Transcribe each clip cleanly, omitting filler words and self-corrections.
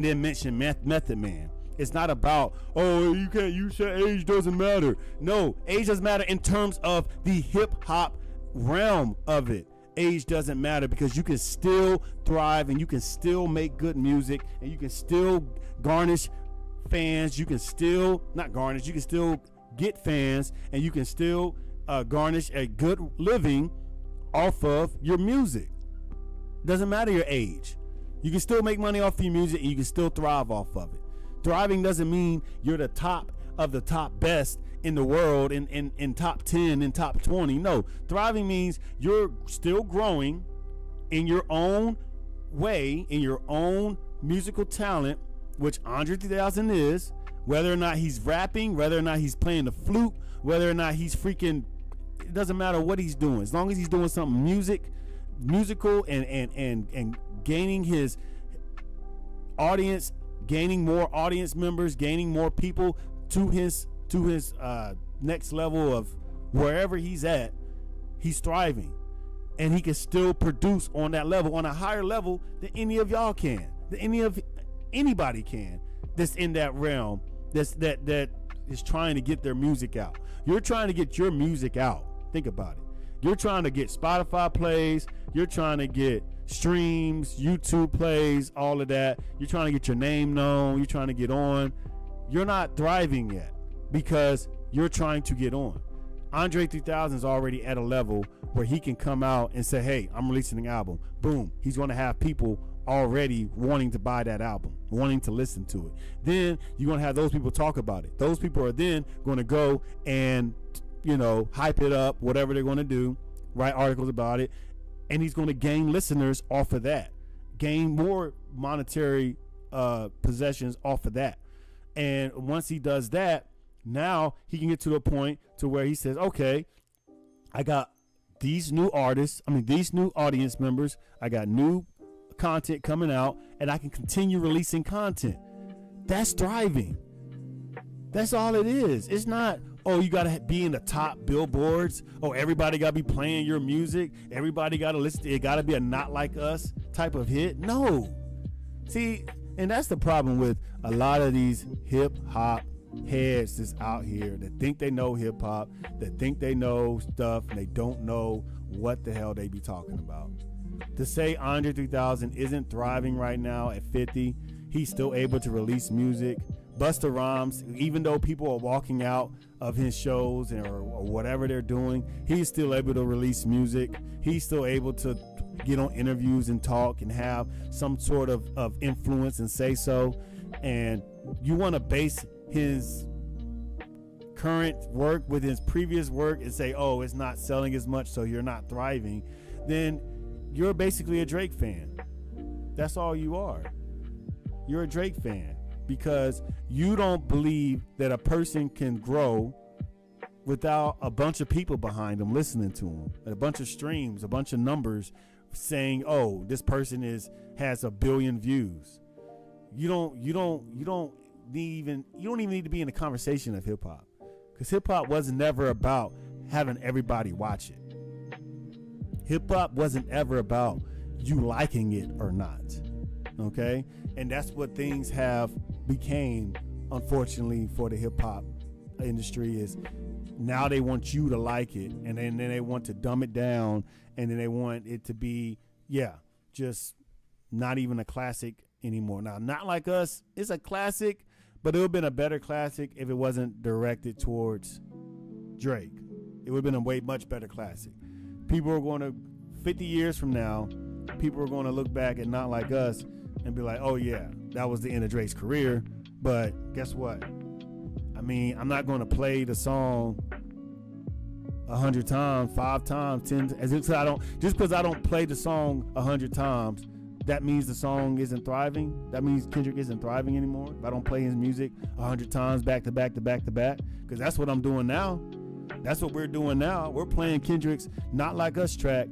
Then mention Method Man. It's not about, oh, you can't, you said age doesn't matter. No, age doesn't matter in terms of the hip hop realm of it. Age doesn't matter because you can still thrive and you can still make good music and you can still garnish fans. You can still, not garnish, you can still get fans and you can still garnish a good living off of your music. Doesn't matter your age. You can still make money off of your music and you can still thrive off of it. Thriving doesn't mean you're the top of the top best in the world in top 10 and top 20. No, thriving means you're still growing in your own way, in your own musical talent, which Andre 3000 is, whether or not he's rapping, whether or not he's playing the flute, whether or not he's freaking, it doesn't matter what he's doing. As long as he's doing something musical and gaining his audience, gaining more audience members, gaining more people to his next level of wherever he's at, he's thriving. And he can still produce on that level, on a higher level than any of y'all can, than anybody can that's in that realm, that is trying to get their music out. You're trying to get your music out. Think about it. You're trying to get Spotify plays, you're trying to get streams, YouTube plays, all of that. You're trying to get your name known, you're trying to get on. You're not thriving yet because you're trying to get on. Andre 3000 is already at a level where he can come out and say, hey, I'm releasing an album. Boom. He's going to have people already wanting to buy that album, wanting to listen to it. Then you're going to have those people talk about it. Those people are then going to go and, hype it up, whatever they're going to do, write articles about it. And he's going to gain listeners off of that, gain more monetary possessions off of that. And once he does that, now he can get to a point to where he says, okay, I got these new artists, these new audience members, I got new content coming out, and I can continue releasing content. That's thriving. That's all it is. It's not, oh, you got to be in the top billboards. Oh, everybody got to be playing your music. Everybody got to listen. It got to be a Not Like Us type of hit. No. See, and that's the problem with a lot of these hip hop heads that's out here that think they know hip hop, that think they know stuff, and they don't know what the hell they be talking about. To say Andre 3000 isn't thriving right now at 50, he's still able to release music. Busta Rhymes, even though people are walking out of his shows or whatever they're doing, he's still able to release music. He's still able to get on interviews and talk and have some sort of influence and say so. And you want to base his current work with his previous work and say, oh, it's not selling as much, so you're not thriving, then you're basically a Drake fan. That's all you are. You're a Drake fan because you don't believe that a person can grow without a bunch of people behind them listening to him, a bunch of streams, a bunch of numbers saying, oh, this person has 1 billion views. You don't even need to be in the conversation of hip hop, because hip hop was never about having everybody watch it. Hip hop wasn't ever about you liking it or not. Okay? And that's what things have became, unfortunately, for the hip hop industry, is now they want you to like it, and then they want to dumb it down, and then they want it to be, just not even a classic anymore. Now, Not Like Us is a classic, but it would have been a better classic if it wasn't directed towards Drake. It would have been a way much better classic. People are going to, 50 years from now, people are going to look back at Not Like Us and be like, oh yeah, that was the end of Drake's career. But guess what? I'm not going to play the song 100 times, 5 times, 10. Just because I don't play the song 100 times, that means the song isn't thriving. That means Kendrick isn't thriving anymore. If I don't play his music 100 times back to back to back to back, because that's what I'm doing now. That's what we're doing now. We're playing Kendrick's Not Like Us track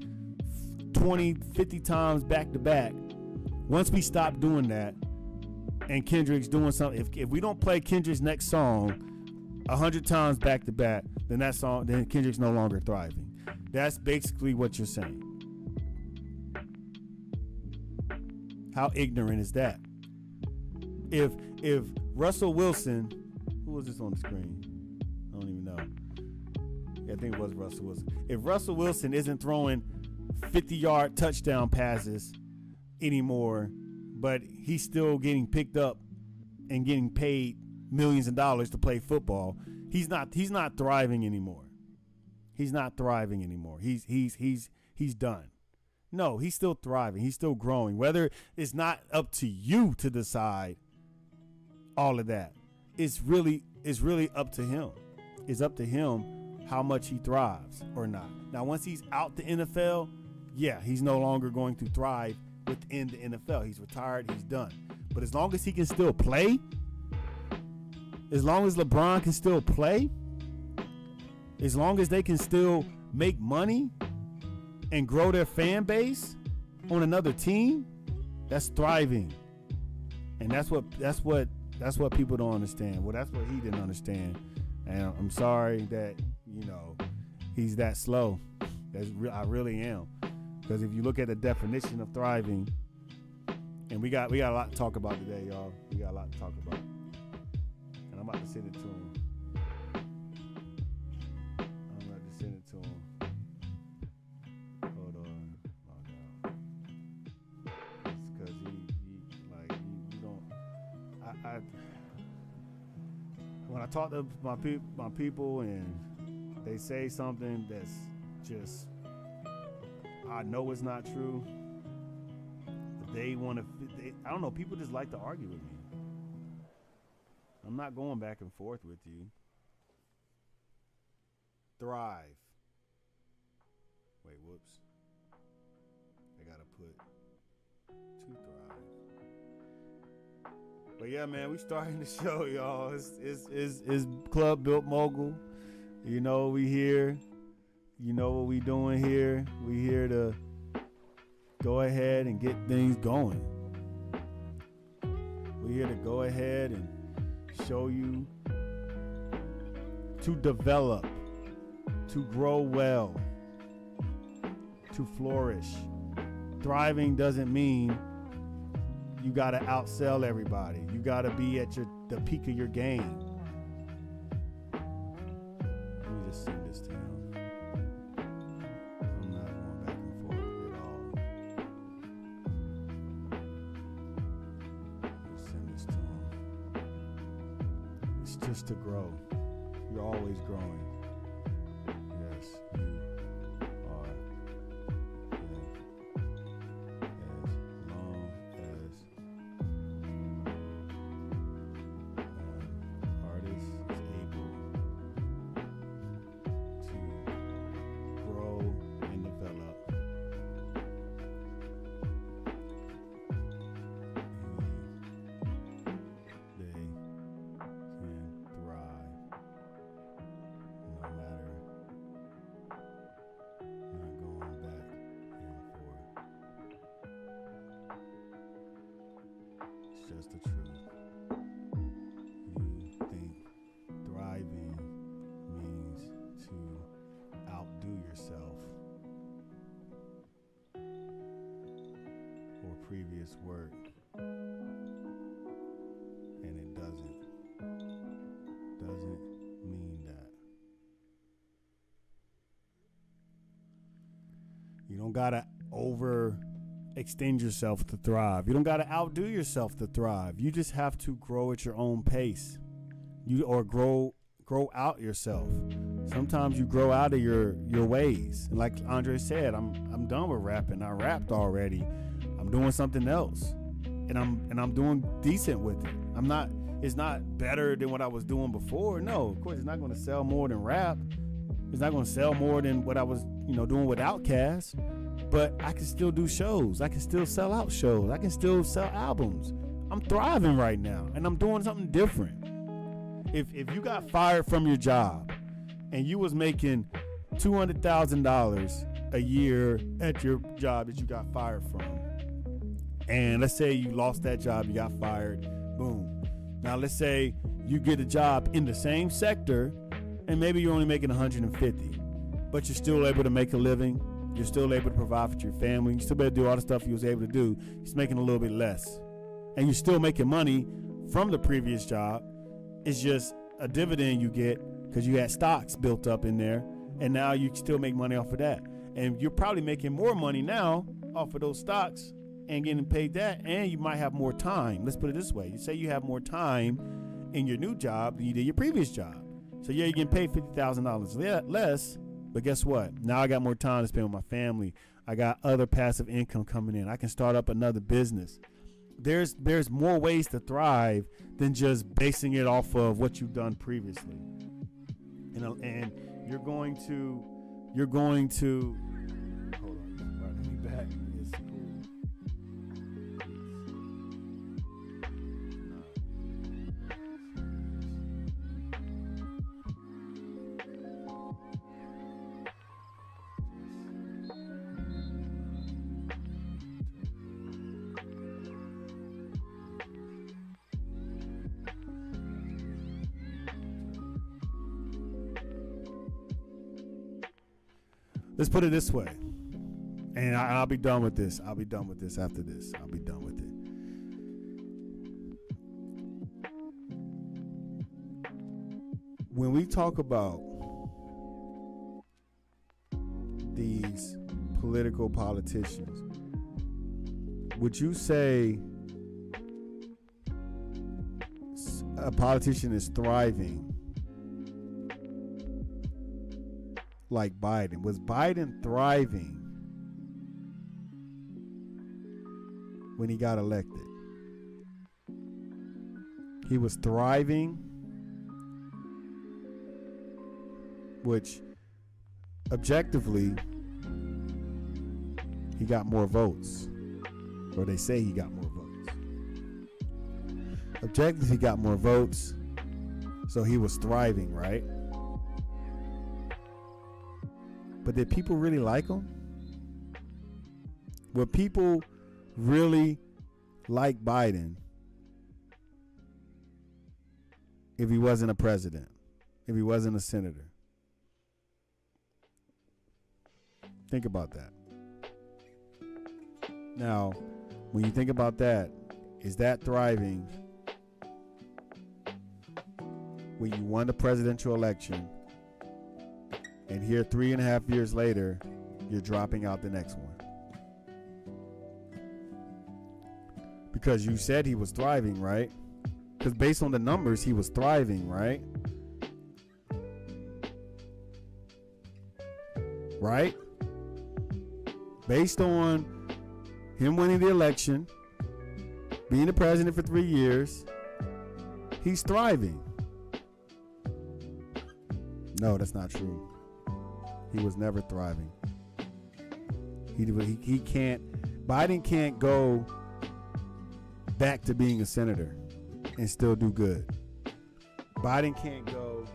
20, 50 times back to back. Once we stop doing that and Kendrick's doing something, if we don't play Kendrick's next song 100 times back to back, then Kendrick's no longer thriving. That's basically what you're saying. How ignorant is that? if Russell Wilson, who was this on the screen? I don't even know. Yeah, I think it was Russell Wilson. If Russell Wilson isn't throwing 50-yard touchdown passes anymore, but he's still getting picked up and getting paid millions of dollars to play football, he's not thriving anymore. He's not thriving anymore. He's done. No, he's still thriving. He's still growing. Whether it's not up to you to decide all of that, it's really up to him. It's up to him how much he thrives or not. Now, once he's out the NFL, yeah, he's no longer going to thrive within the NFL. He's retired. He's done. But as long as he can still play, as long as LeBron can still play, as long as they can still make money and grow their fan base on another team, that's thriving. And that's what people don't understand. Well, that's what he didn't understand. And I'm sorry that, he's that slow. I really am. Because if you look at the definition of thriving, and we got a lot to talk about today, y'all. We got a lot to talk about. And I'm about to send it to him. Hold on. Oh, no. It's because he don't. When I talk to my people and they say something that's just, I know it's not true, but they want to, I don't know, people just like to argue with me. I'm not going back and forth with you. Thrive. Wait, whoops. I gotta put to thrive. But yeah, man, we starting the show, y'all. It's Club Built Mogul. We here. You know what we doing here. We here to go ahead and get things going. We're here to go ahead and show you to develop, to grow well, to flourish. Thriving doesn't mean you got to outsell everybody. You got to be at the peak of your game. Let me just send this to him. I'm not going back and forth at all. Let me send this to him. It's just to grow. You're always growing. Yes, you are. Just the truth. You think thriving means to outdo yourself or previous work, and it doesn't mean that. You don't gotta extend yourself to thrive. You don't got to outdo yourself to thrive. You just have to grow at your own pace. Grow out yourself. Sometimes you grow out of your ways. And like Andre said, I'm done with rapping. I rapped already. I'm doing something else. And I'm doing decent with it. It's not better than what I was doing before. No, of course it's not going to sell more than rap. It's not going to sell more than what I was, doing with Outkast. But I can still do shows. I can still sell out shows. I can still sell albums. I'm thriving right now, and I'm doing something different. If you got fired from your job and you was making $200,000 a year at your job that you got fired from, and let's say you lost that job, you got fired, boom. Now let's say you get a job in the same sector, and maybe you're only making 150, but you're still able to make a living. You're still able to provide for your family. You still able to do all the stuff you was able to do. You're making a little bit less. And you're still making money from the previous job. It's just a dividend you get because you had stocks built up in there, and now you still make money off of that. And you're probably making more money now off of those stocks and getting paid that, and you might have more time. Let's put it this way. You say you have more time in your new job than you did your previous job. So yeah, you're getting paid $50,000 less, but guess what? Now I got more time to spend with my family. I got other passive income coming in. I can start up another business. There's more ways to thrive than just basing it off of what you've done previously. And you're going to hold on, right, let me back. It's cool. Let's put it this way, and I'll be done with this. I'll be done with this after this. I'll be done with it. When we talk about these politicians, would you say a politician is thriving like Biden? Was Biden thriving when he got elected? He was thriving, which objectively he got more votes, or they say he got more votes. Objectively, he got more votes, so he was thriving, right? But did people really like him? Would people really like Biden if he wasn't a president, if he wasn't a senator? Think about that. Now, when you think about that, is that thriving when you won the presidential election, and here 3.5 years later, you're dropping out the next one? Because you said he was thriving, right? Because based on the numbers, he was thriving, right? Right? Based on him winning the election, being the president for 3 years, he's thriving. No, that's not true. He was never thriving. He can't. Biden can't go back to being a senator and still do good. Biden can't go.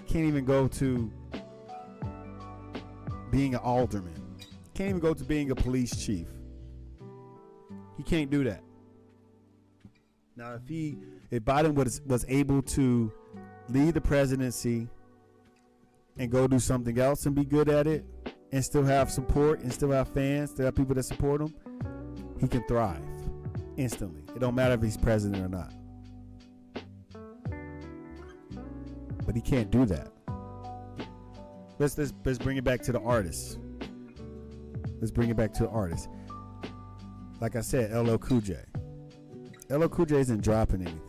Can't even go to being an alderman. Can't even go to being a police chief. He can't do that. Now, if Biden was able to lead the presidency and go do something else and be good at it and still have support and still have fans, still have people that support him, he can thrive instantly. It don't matter if he's president or not. But he can't do that. Let's bring it back to the artists. Let's bring it back to the artists. Like I said, LL Cool J. LL Cool J isn't dropping anything.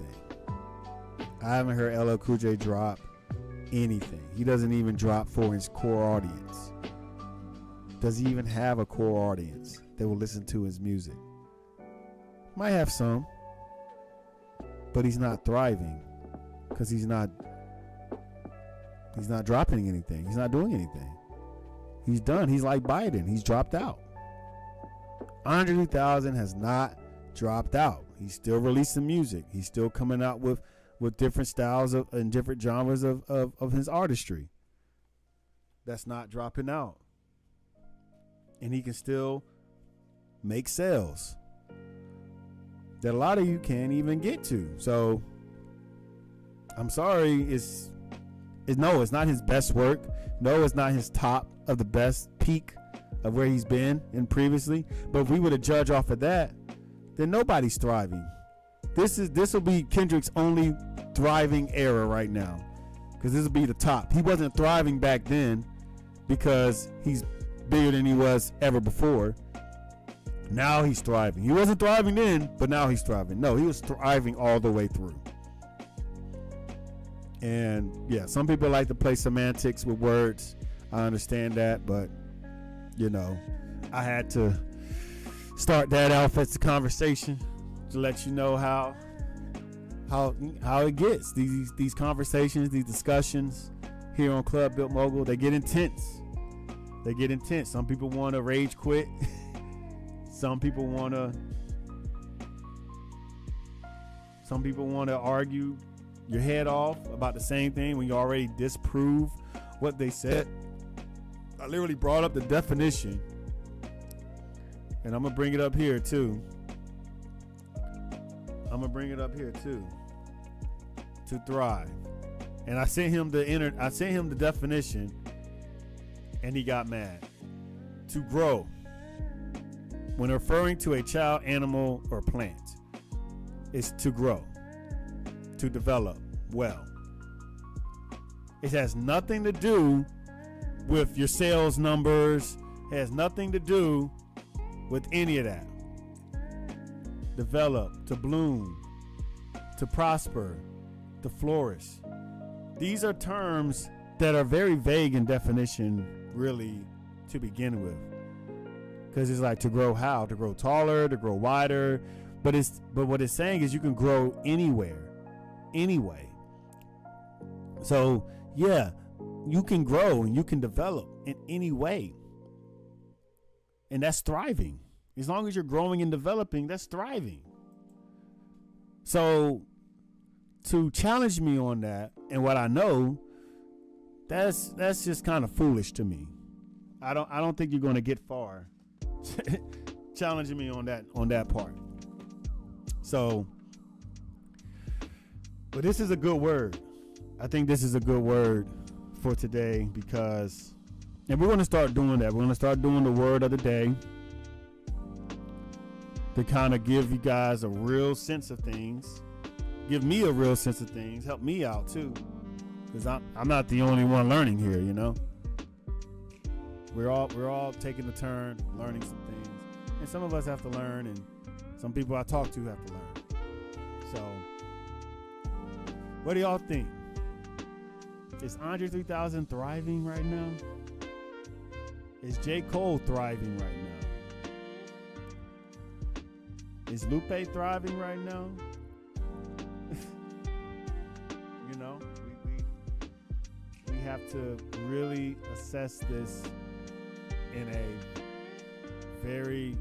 I haven't heard LL Cool J drop anything. He doesn't even drop for his core audience. Does he even have a core audience that will listen to his music? Might have some, but he's not thriving because he's not dropping anything. He's not doing anything. He's done. He's like Biden. He's dropped out. Andre 3000 has not dropped out. He's still releasing music. He's still coming out with different styles and different genres of his artistry. That's not dropping out. And he can still make sales that a lot of you can't even get to. So I'm sorry, it's not his best work. No, it's not his top of the best peak of where he's been in previously. But if we were to judge off of that, then nobody's thriving. This will be Kendrick's only thriving era right now, because this will be the top. He wasn't thriving back then because he's bigger than he was ever before. Now he's thriving. He wasn't thriving then, but now he's thriving. No, he was thriving all the way through. And yeah, some people like to play semantics with words. I understand that, but you know, I had to start that off as the conversation to let you know how it gets. These conversations, these discussions here on Club Built Mogul, they get intense. They get intense. Some people want to rage quit. Some people want to argue your head off about the same thing when you already disprove what they said. I literally brought up the definition, and I'm gonna bring it up here too. To thrive. And I sent him the definition, and he got mad. To grow, when referring to a child, animal, or plant, is to grow, to develop well. It has nothing to do with your sales numbers. It has nothing to do with any of that. Develop, to bloom, to prosper, to flourish. These are terms that are very vague in definition, really, to begin with. Because it's like, to grow how? To grow taller, to grow wider. But what it's saying is you can grow anywhere, anyway. So yeah, you can grow and you can develop in any way. And that's thriving. As long as you're growing and developing, that's thriving. So to challenge me on that and what I know, that's just kind of foolish to me. I don't think you're going to get far challenging me on that part. So, but this is a good word. I think this is a good word for today, because, and we're going to start doing that. We're going to start doing the word of the day to kind of give you guys a real sense of things, give me a real sense of things, help me out too, because I'm not the only one learning here, you know. We're all taking a turn learning some things, and some of us have to learn, and some people I talk to have to learn. So, what do y'all think? Is Andre 3000 thriving right now? Is J. Cole thriving right now? Is Lupe thriving right now? You know, we have to really assess this in a very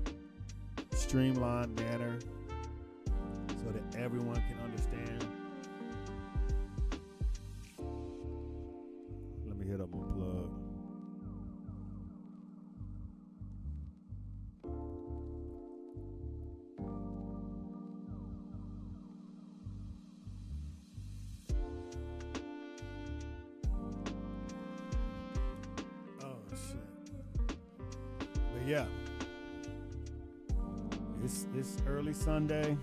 streamlined manner so that everyone can understand. Let me hit up my plug. Yeah, it's early Sunday,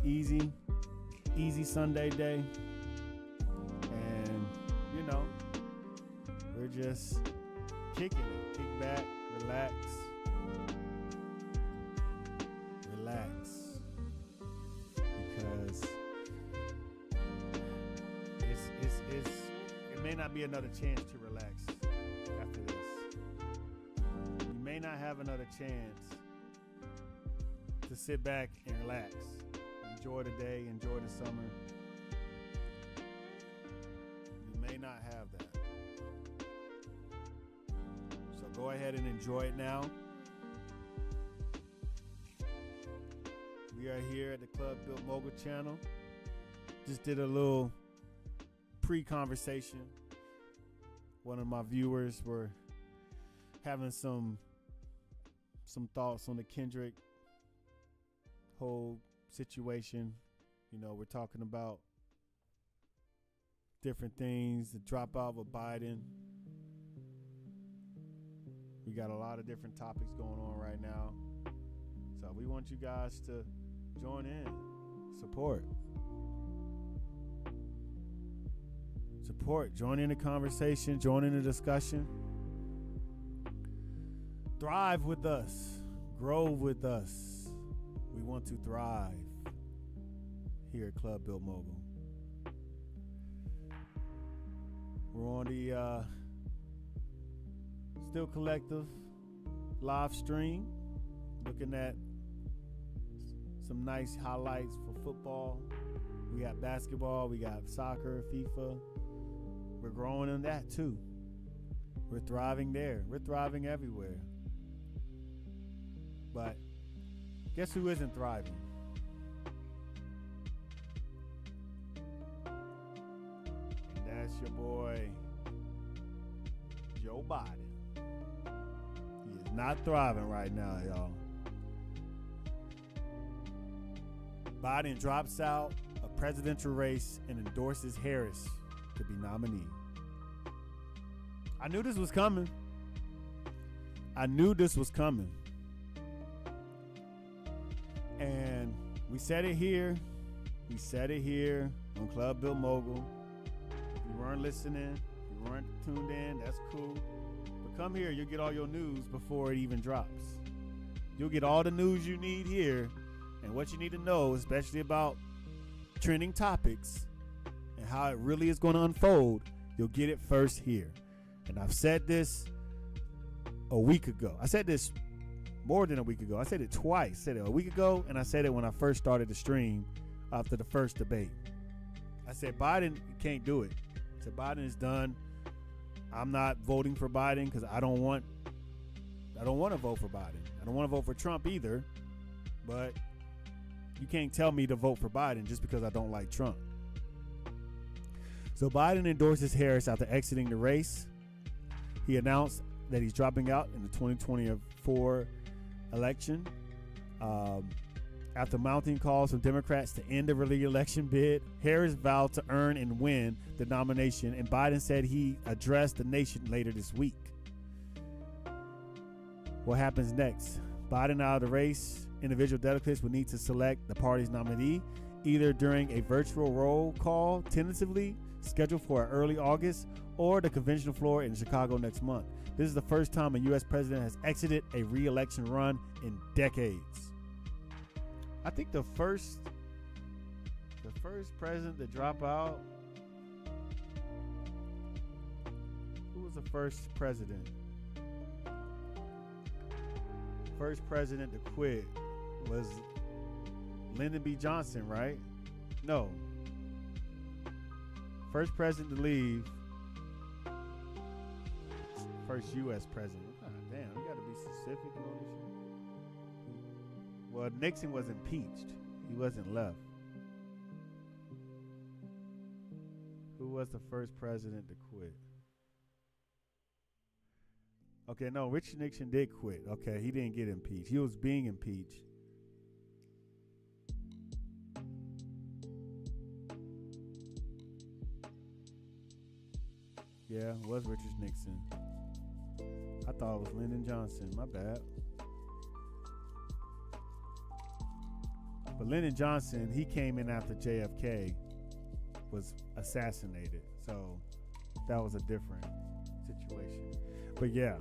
easy Sunday day, and you know, we're just kicking it. Kick back, relax, because it may not be another chance to relax after this. May not have another chance to sit back and relax, enjoy the day, enjoy the summer. You may not have that. So go ahead and enjoy it now. We are here at the Club Built Mogul channel. Just did a little pre-conversation. One of my viewers were having some thoughts on the Kendrick whole situation. You know, we're talking about different things, the dropout with Biden. We got a lot of different topics going on right now. So we want you guys to join in, support, join in the conversation, join in the discussion, thrive with us, grow with us. We want to thrive here at Club Built Mogul. We're on the Still Collective live stream, looking at some nice highlights for football. We got basketball, we got soccer, FIFA. We're growing in that too. We're thriving there. We're thriving everywhere. But guess who isn't thriving? And that's your boy, Joe Biden. He is not thriving right now, y'all. Biden drops out a presidential race and endorses Harris to be nominee. I knew this was coming. And we said it here. We said it here on Club Built Mogul. If you weren't listening, if you weren't tuned in, that's cool. But come here, you'll get all your news before it even drops. You'll get all the news you need here and what you need to know, especially about trending topics and how it really is going to unfold. You'll get it first here. And I've said this a week ago. I said this more than a week ago. I said it twice. I said it a week ago, and I said it when I first started the stream after the first debate. I said Biden can't do it. I said Biden is done. I'm not voting for Biden because I don't want to vote for Biden. I don't want to vote for Trump either. But you can't tell me to vote for Biden just because I don't like Trump. So Biden endorses Harris after exiting the race. He announced that he's dropping out in the 2024 election. After mounting calls from Democrats to end the re-election bid, Harris vowed to earn and win the nomination, and Biden said he addressed the nation later this week. What happens next? Biden out of the race. Individual delegates will need to select the party's nominee either during a virtual roll call tentatively scheduled for early August or the convention floor in Chicago next month. This is the first time a U.S. president has exited a re-election run in decades. I think the first president to drop out. Who was the first president? First president to quit was Lyndon B. Johnson, right? No. First president to leave. First U.S. president. Oh, damn, we got to be specific on this shit. Well, Nixon was impeached. He wasn't left. Who was the first president to quit? Okay, no, Richard Nixon did quit. Okay, he didn't get impeached. He was being impeached. Yeah, it was Richard Nixon. I thought it was Lyndon Johnson. My bad. But Lyndon Johnson, he came in after JFK was assassinated. So that was a different situation. But yeah.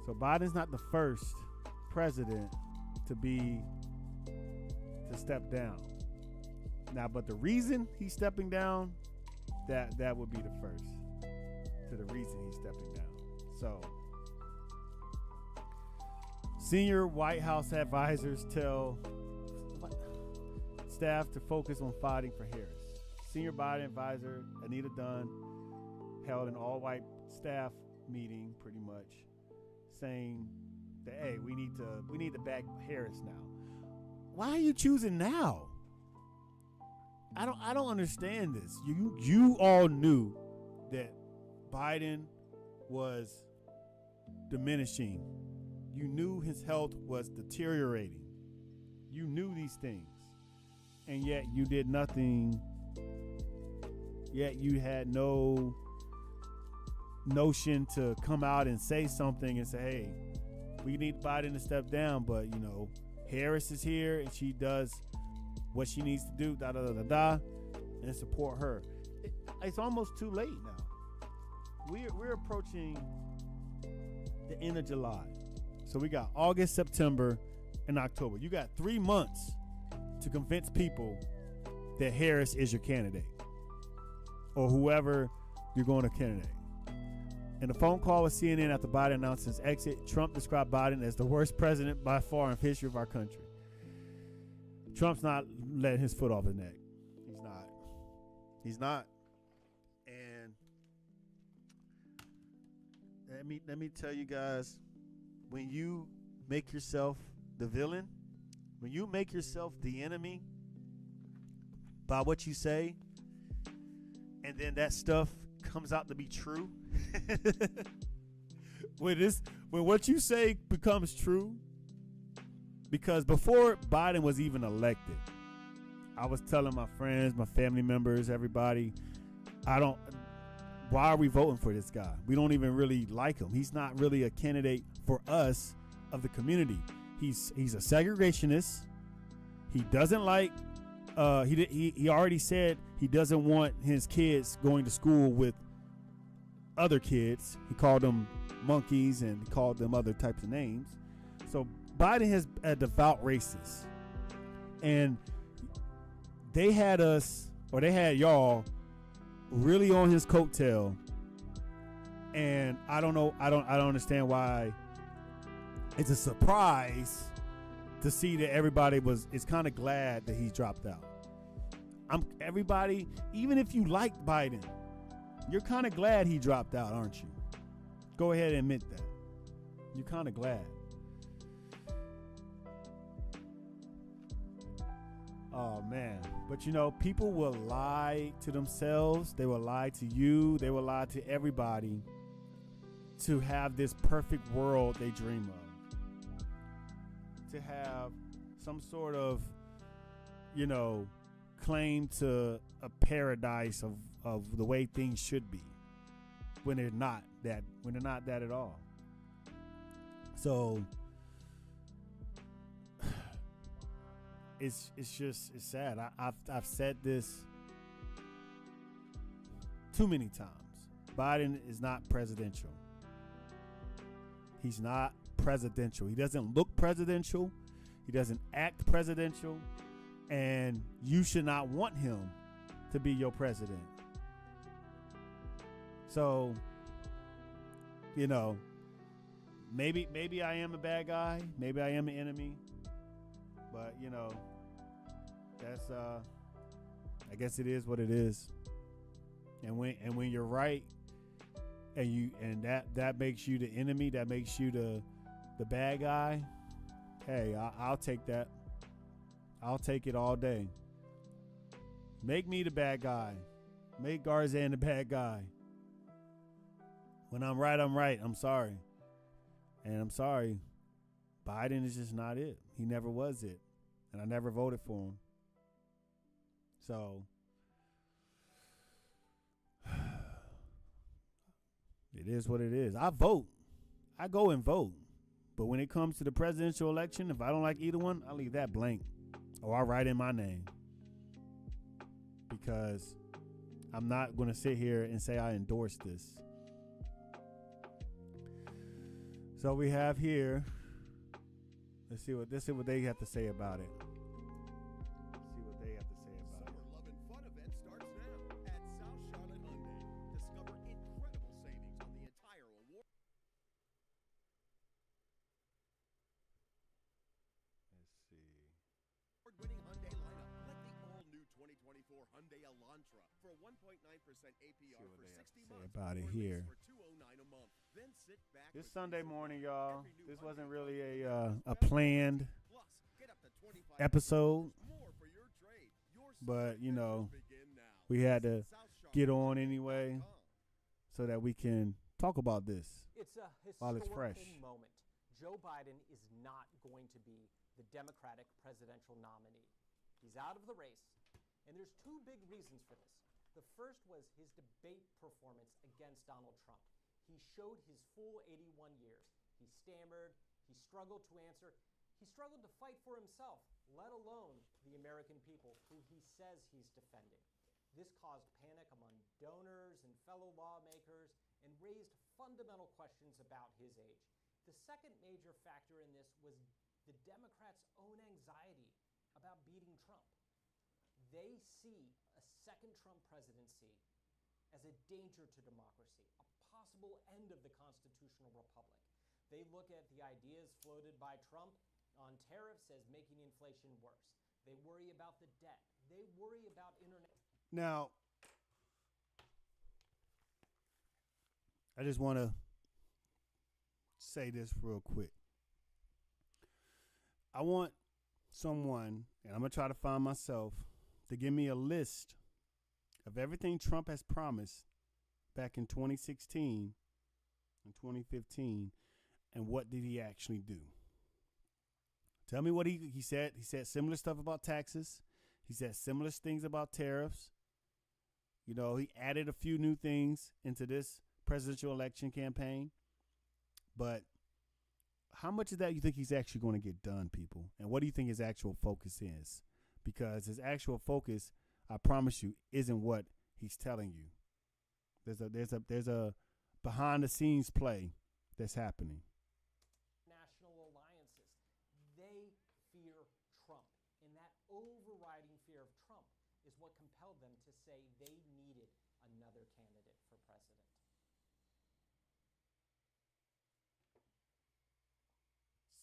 So Biden's not the first president to step down. Now, but the reason he's stepping down, that would be the first to the reason he's stepping down. So senior White House advisors tell staff to focus on fighting for Harris. Senior Biden advisor Anita Dunn held an all-white staff meeting, pretty much, saying that hey, we need to back Harris now. Why are you choosing now? I don't understand this. You all knew that Biden was diminishing. You knew his health was deteriorating. You knew these things. And yet you did nothing. Yet you had no notion to come out and say something and say, hey, we need Biden to step down, but you know, Harris is here and she does what she needs to do, and support her. It's almost too late now. We're approaching the end of July, so we got August, September, and October. You got 3 months to convince people that Harris is your candidate or whoever you're going to candidate. In a phone call with CNN after Biden announced his exit, Trump described Biden as the worst president by far in the history of our country. Trump's not letting his foot off his neck. He's not. And let me tell you guys, when you make yourself the villain, when you make yourself the enemy by what you say, and then that stuff comes out to be true, when what you say becomes true, because before Biden was even elected, I was telling my friends, my family members, everybody, why are we voting for this guy? We don't even really like him. He's not really a candidate for us of the community. He's a segregationist. He doesn't like, he already said he doesn't want his kids going to school with other kids. He called them monkeys and he called them other types of names. So Biden has a devout racist. And they had y'all really on his coattail. And I don't understand why it's a surprise to see that everybody is kind of glad that he dropped out. Everybody, even if you liked Biden, you're kind of glad he dropped out, aren't you? Go ahead and admit that. You're kind of glad. Oh, man. But, you know, people will lie to themselves. They will lie to you. They will lie to everybody to have this perfect world they dream of. To have some sort of, you know, claim to a paradise of the way things should be when they're not that at all. So it's sad. I've said this too many times. Biden is not presidential. He's not presidential. He doesn't look presidential. He doesn't act presidential. And you should not want him to be your president. So, you know, maybe I am a bad guy. Maybe I am an enemy. But, you know, that's I guess it is what it is. And when you're right, and that makes you the enemy, that makes you the bad guy, hey, I'll take that. I'll take it all day. Make me the bad guy. Make Garzan the bad guy. When I'm right, I'm right. I'm sorry. And I'm sorry. Biden is just not it. He never was it. And I never voted for him. So it is what it is. I vote. I go and vote. But when it comes to the presidential election, if I don't like either one, I leave that blank. Or I write in my name. Because I'm not going to sit here and say I endorse this. So we have here, let's see what they have to say about it. See what they have to say about it. Summer Love and Fun event starts now at South Charlotte Hyundai. Discover incredible savings on the entire award. Let's see. Award-winning Hyundai lineup, like the all-new 2024 Hyundai Elantra for 1.9% APR for 60 months. About it here. For $209 a month. Then sit back. This Sunday morning, y'all. This wasn't really a planned episode, but you know, we had to get on anyway so that we can talk about this while it's fresh. Moment. Joe Biden is not going to be the Democratic presidential nominee. He's out of the race, and there's two big reasons for this. The first was his debate performance against Donald Trump. He showed his full 81 years. He stammered, He struggled to answer. He struggled to fight for himself, let alone the American people who he says he's defending. This caused panic among donors and fellow lawmakers and raised fundamental questions about his age. The second major factor in this was the Democrats' own anxiety about beating Trump. They see a second Trump presidency as a danger to democracy, a possible end of the constitutional republic. They look at the ideas floated by Trump on tariffs as making inflation worse. They worry about the debt. They worry about internet. Now, I just want to say this real quick. I want someone, and I'm going to try to find myself, to give me a list of everything Trump has promised back in 2016 and 2015, and what did he actually do? Tell me what he said. He said similar stuff about taxes. He said similar things about tariffs. You know, he added a few new things into this presidential election campaign. But how much of that you think he's actually going to get done, people? And what do you think his actual focus is? Because his actual focus, I promise you, isn't what he's telling you. There's a behind the scenes play that's happening. National alliances. They fear Trump. And that overriding fear of Trump is what compelled them to say they needed another candidate for president.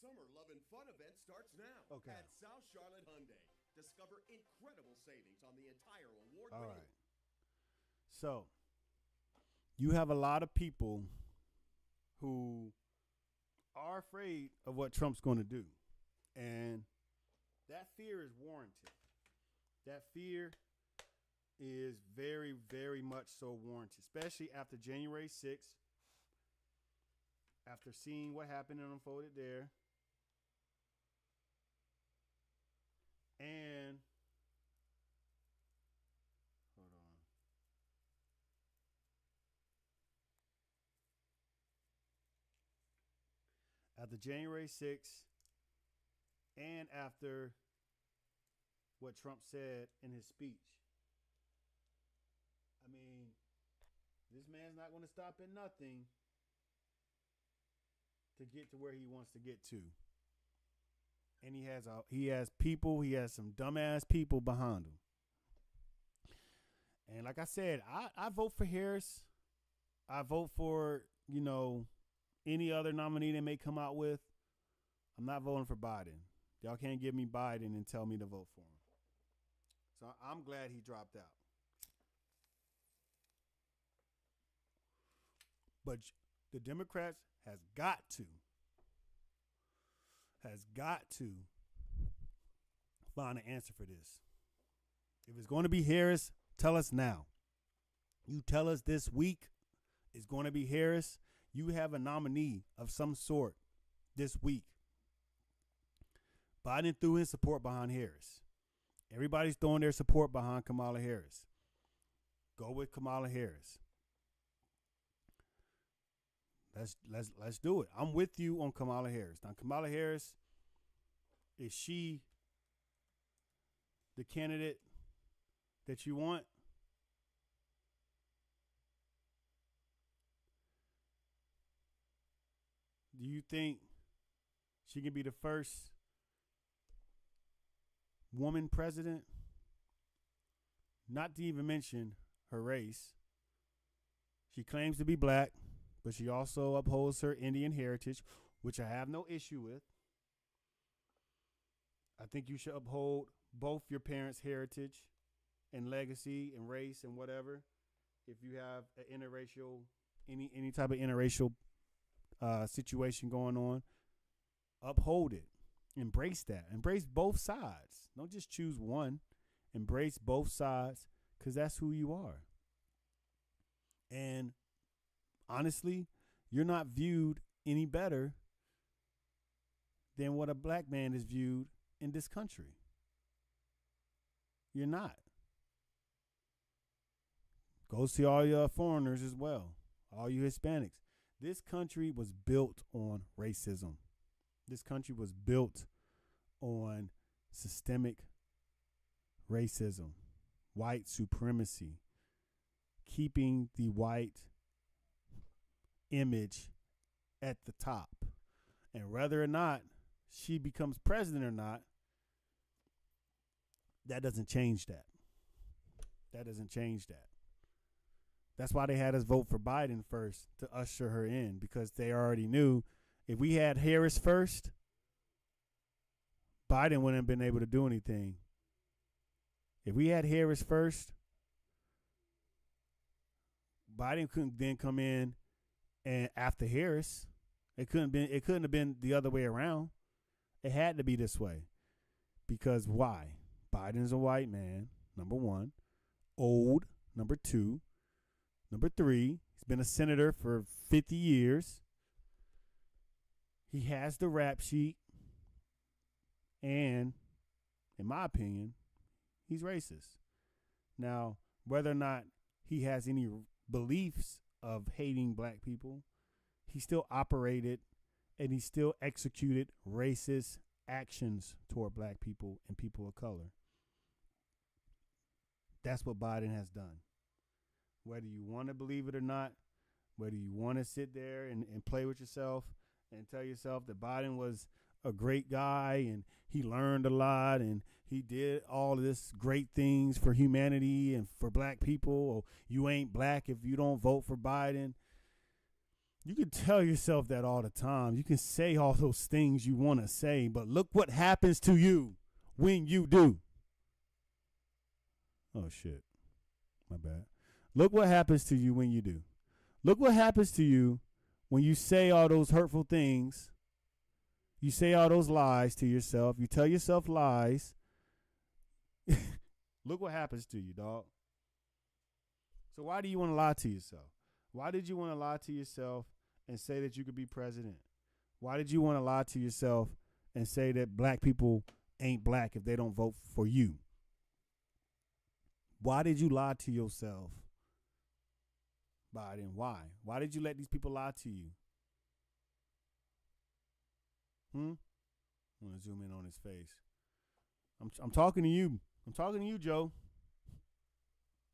Summer Love and Fun event starts now Okay. at South Charlotte Hyundai. Discover incredible savings on the entire award. All right. So you have a lot of people who are afraid of what Trump's going to do. And that fear is warranted. That fear is very, very much so warranted, especially after January 6th, after seeing what happened and unfolded there. And hold on. After January 6th and after what Trump said in his speech. I mean, this man's not going to stop at nothing to get to where he wants to get to. And he has some dumbass people behind him. And like I said, I vote for Harris. I vote for, any other nominee they may come out with. I'm not voting for Biden. Y'all can't give me Biden and tell me to vote for him. So I'm glad he dropped out. But the Democrats has got to find an answer for this. If it's going to be Harris, tell us now. You tell us this week it's going to be Harris. You have a nominee of some sort this week. Biden threw his support behind Harris. Everybody's throwing their support behind Kamala Harris. Go with Kamala Harris. Let's do it. I'm with you on Kamala Harris. Now, Kamala Harris, is she the candidate that you want? Do you think she can be the first woman president? Not to even mention her race. She claims to be black, but she also upholds her Indian heritage, which I have no issue with. I think you should uphold both your parents' heritage and legacy and race and whatever. If you have an interracial, any type of interracial situation going on, uphold it. Embrace that. Embrace both sides. Don't just choose one. Embrace both sides, because that's who you are. And honestly, you're not viewed any better than what a black man is viewed in this country. You're not. Goes to all your foreigners as well, all you Hispanics. This country was built on racism. This country was built on systemic racism, white supremacy, keeping the white image at the top. And whether or not she becomes president or not, that doesn't change that. That doesn't change that. That's why they had us vote for Biden first to usher her in, because they already knew if we had Harris first, Biden wouldn't have been able to do anything. If we had Harris first, Biden couldn't then come in and after Harris. It couldn't have been the other way around. It had to be this way. Because why? Biden's a white man, number one. Old, number two. Number three, he's been a senator for 50 years. He has the rap sheet. And, in my opinion, he's racist. Now, whether or not he has any beliefs of hating black people, he still operated and he still executed racist actions toward black people and people of color. That's what Biden has done. Whether you want to believe it or not, whether you want to sit there and play with yourself and tell yourself that Biden was a great guy and he learned a lot and he did all of this great things for humanity and for black people, or you ain't black if you don't vote for Biden. You can tell yourself that all the time. You can say all those things you want to say, but look what happens to you when you do. Oh, shit. My bad. Look what happens to you when you do. Look what happens to you when you say all those hurtful things. You say all those lies to yourself. You tell yourself lies. Look what happens to you, dog. So why do you want to lie to yourself? Why did you want to lie to yourself and say that you could be president? Why did you want to lie to yourself and say that black people ain't black if they don't vote for you? Why did you lie to yourself, Biden? Why? Why did you let these people lie to you? I'm going to zoom in on his face. I'm talking to you. I'm talking to you, Joe.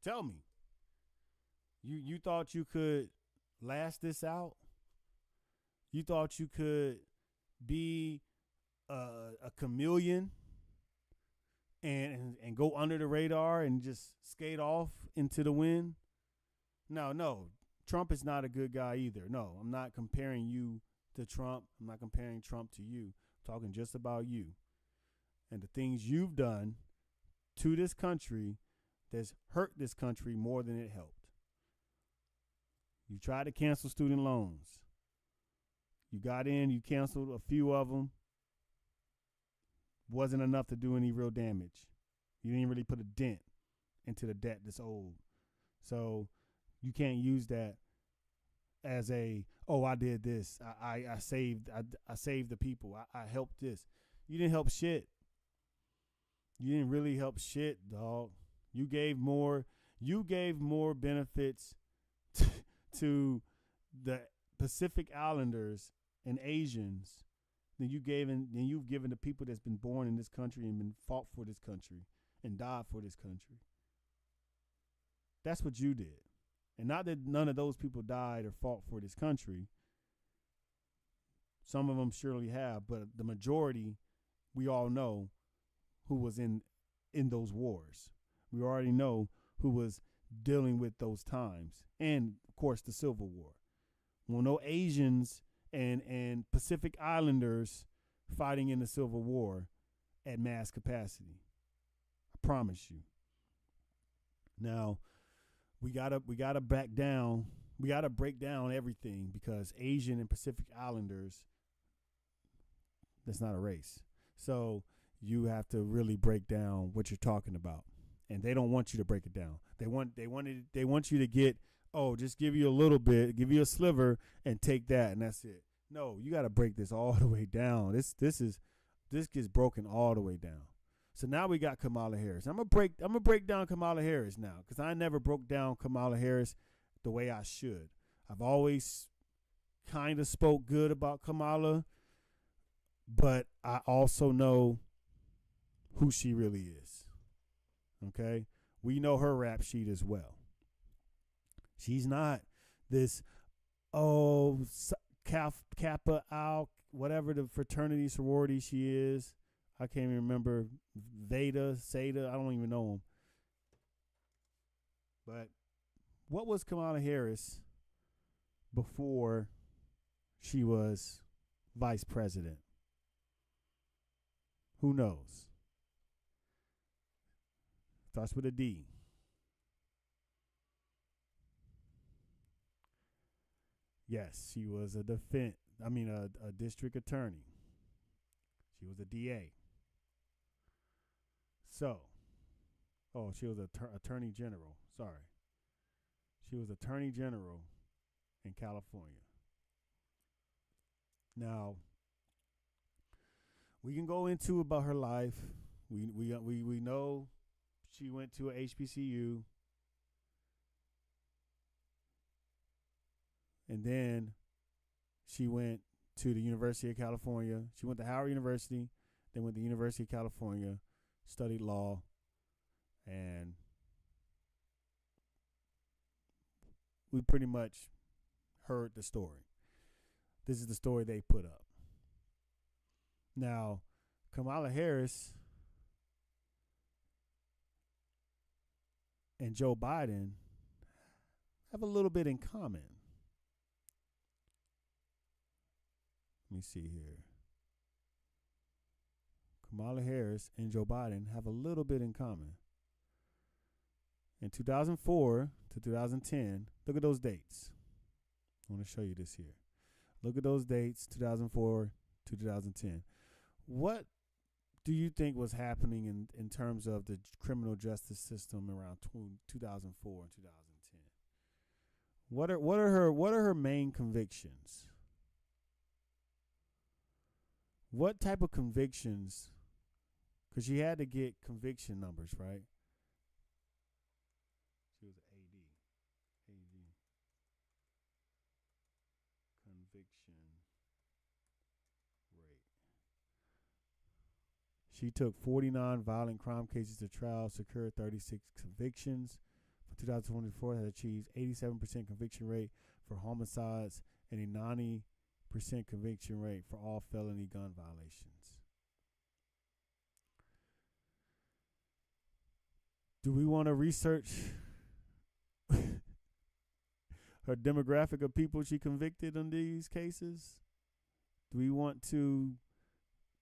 Tell me. You thought you could last this out? You thought you could be a chameleon and go under the radar and just skate off into the wind? No. Trump is not a good guy either. No, I'm not comparing you to Trump. I'm not comparing Trump to you. I'm talking just about you and the things you've done to this country that's hurt this country more than it helped. You tried to cancel student loans. You got in, you canceled a few of them. Wasn't enough to do any real damage. You didn't really put a dent into the debt that's old. So you can't use that as I did this. I saved the people. I helped this. You didn't help shit. You didn't really help shit, dog. You gave more benefits to the Pacific Islanders and Asians than you've given the people that's been born in this country and been fought for this country and died for this country. That's what you did. And not that none of those people died or fought for this country. Some of them surely have, but the majority, we all know who was in those wars. We already know who was dealing with those times. And, of course, the Civil War. Well, no Asians and Pacific Islanders fighting in the Civil War at mass capacity. I promise you. Now, we gotta back down. We gotta break down everything because Asian and Pacific Islanders, that's not a race. So you have to really break down what you're talking about. And they don't want you to break it down. They want you to get, just give you a little bit, give you a sliver and take that and that's it. No, you got to break this all the way down. This gets broken all the way down. So now we got Kamala Harris. I'm gonna break down Kamala Harris now because I never broke down Kamala Harris the way I should. I've always kind of spoke good about Kamala, but I also know who she really is. Okay? We know her rap sheet as well. She's not this, oh, Kappa Al, whatever the fraternity sorority she is. I can't even remember. Veda, Seda, I don't even know them. But what was Kamala Harris before she was vice president? Who knows? Starts with a D. Yes, she was a district attorney. She was a DA. So, she was attorney general. Sorry. She was attorney general in California. Now, we can go into about her life. We know she went to a HBCU. And then she went to the University of California. She went to Howard University, then went to the University of California, studied law, and we pretty much heard the story. This is the story they put up. Now, Kamala Harris and Joe Biden have a little bit in common. Let me see here. Kamala Harris and Joe Biden have a little bit in common. In 2004 to 2010, look at those dates. I want to show you this here. Look at those dates, 2004 to 2010. What do you think was happening in terms of the criminal justice system around 2004 and 2010? What are her main convictions? What type of convictions? Because she had to get conviction numbers, right? She was AD. Conviction rate. She took 49 violent crime cases to trial, secured 36 convictions. For 2024, had achieved 87% conviction rate for homicides and a 90% conviction rate for all felony gun violations. Do we want to research her demographic of people she convicted in these cases? Do we want to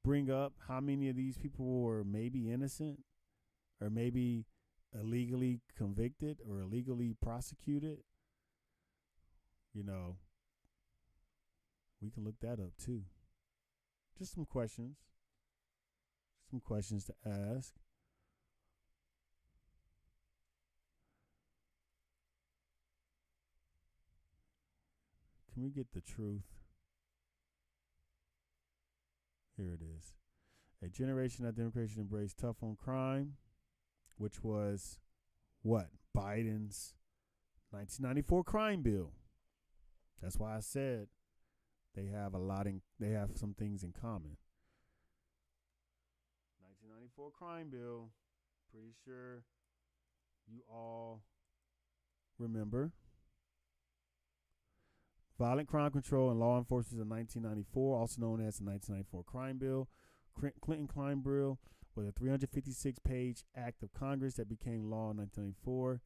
bring up how many of these people were maybe innocent or maybe illegally convicted or illegally prosecuted? You know, we can look that up too. Just some questions. Some questions to ask. Can we get the truth? Here it is. A generation that Democrats embraced tough on crime, which was what? Biden's 1994 crime bill. That's why I said they have some things in common. 1994 crime bill. Pretty sure you all remember. Violent Crime Control and Law Enforcement of 1994, also known as the 1994 Crime Bill. Clinton Crime Bill was a 356-page act of Congress that became law in 1994.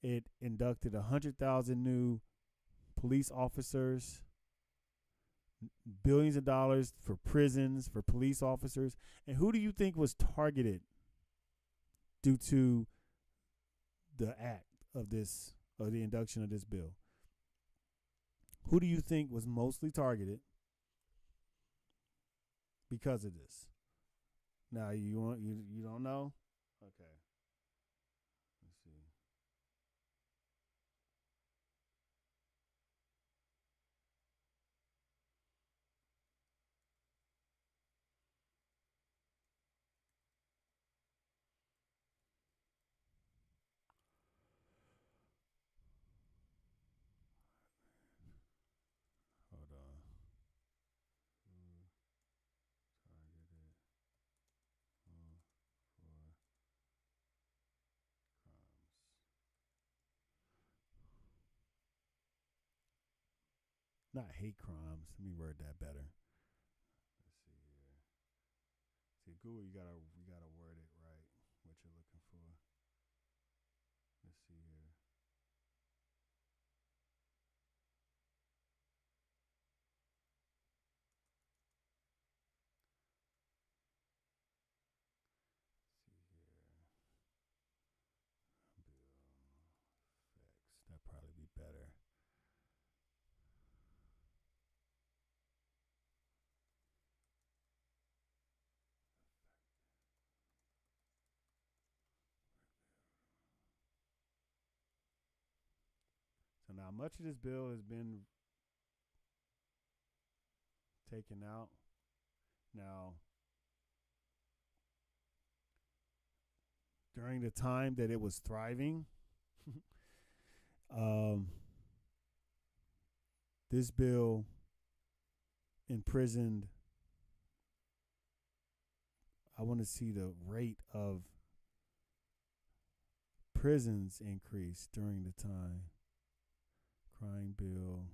It inducted 100,000 new police officers, billions of dollars for prisons, for police officers. And who do you think was targeted due to the act of this, or the induction of this bill? Who do you think was mostly targeted because of this? Now you don't know? Okay. Let's see. Hold on. not hate crimes. Let me word that better. Let's see here. See, Google, you gotta word it right. What you're looking for. Let's see here. That'd probably be better. So now much of this bill has been taken out. Now, during the time that it was thriving, this bill imprisoned, I want to see the rate of prisons increase during the time. Crime bill.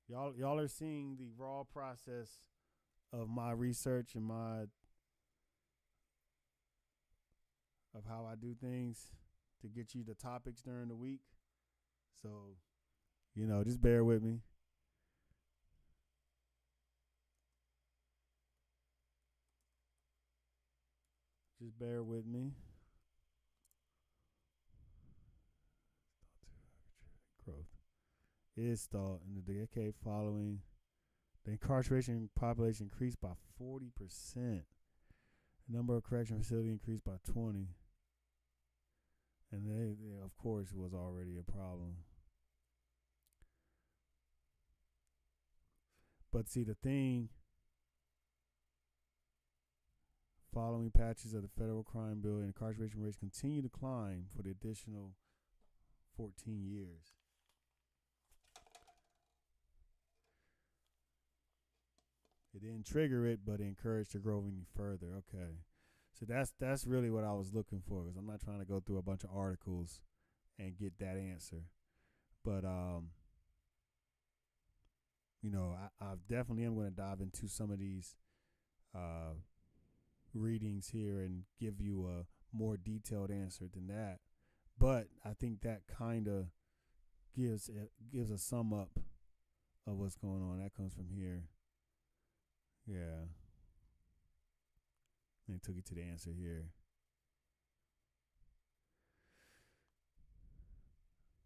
Y'all are seeing the raw process of my research and of how I do things to get you the topics during the week. So, just bear with me. Just bear with me. Growth is stalled in the decade following. The incarceration population increased by 40%. The number of correction facilities increased by 20%. And they, of course, was already a problem. But see, the thing, following patches of the federal crime bill, incarceration rates continue to climb for the additional 14 years. It didn't trigger it, but it encouraged to grow even further. Okay. So that's really what I was looking for, because I'm not trying to go through a bunch of articles and get that answer. But, I definitely am going to dive into some of these readings here and give you a more detailed answer than that. But I think that kind of gives a sum up of what's going on. That comes from here. Yeah. And it took you to the answer here.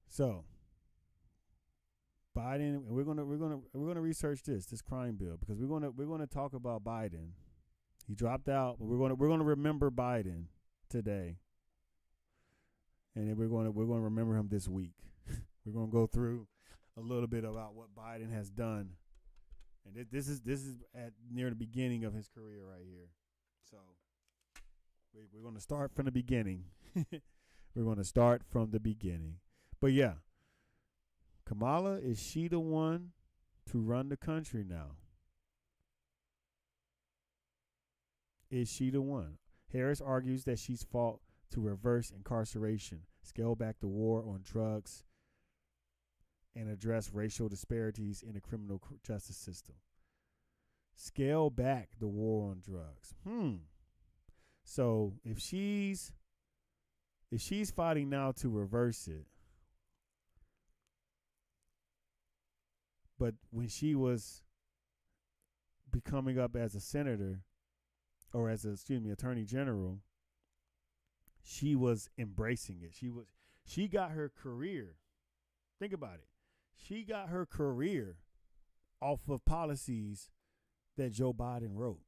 So, Biden, we're gonna research this crime bill, because we're gonna talk about Biden. He dropped out, but we're gonna remember Biden today, and then we're gonna remember him this week. We're gonna go through a little bit about what Biden has done, and this is at near the beginning of his career right here. So we're gonna start from the beginning. We're gonna start from the beginning, but yeah. Kamala, is she the one to run the country now? Is she the one? Harris argues that she's fought to reverse incarceration, scale back the war on drugs, and address racial disparities in the criminal justice system. Scale back the war on drugs. So if she's fighting now to reverse it, but when she was becoming up as a senator, or as attorney general, she was embracing it. She got her career. Think about it. She got her career off of policies that Joe Biden wrote.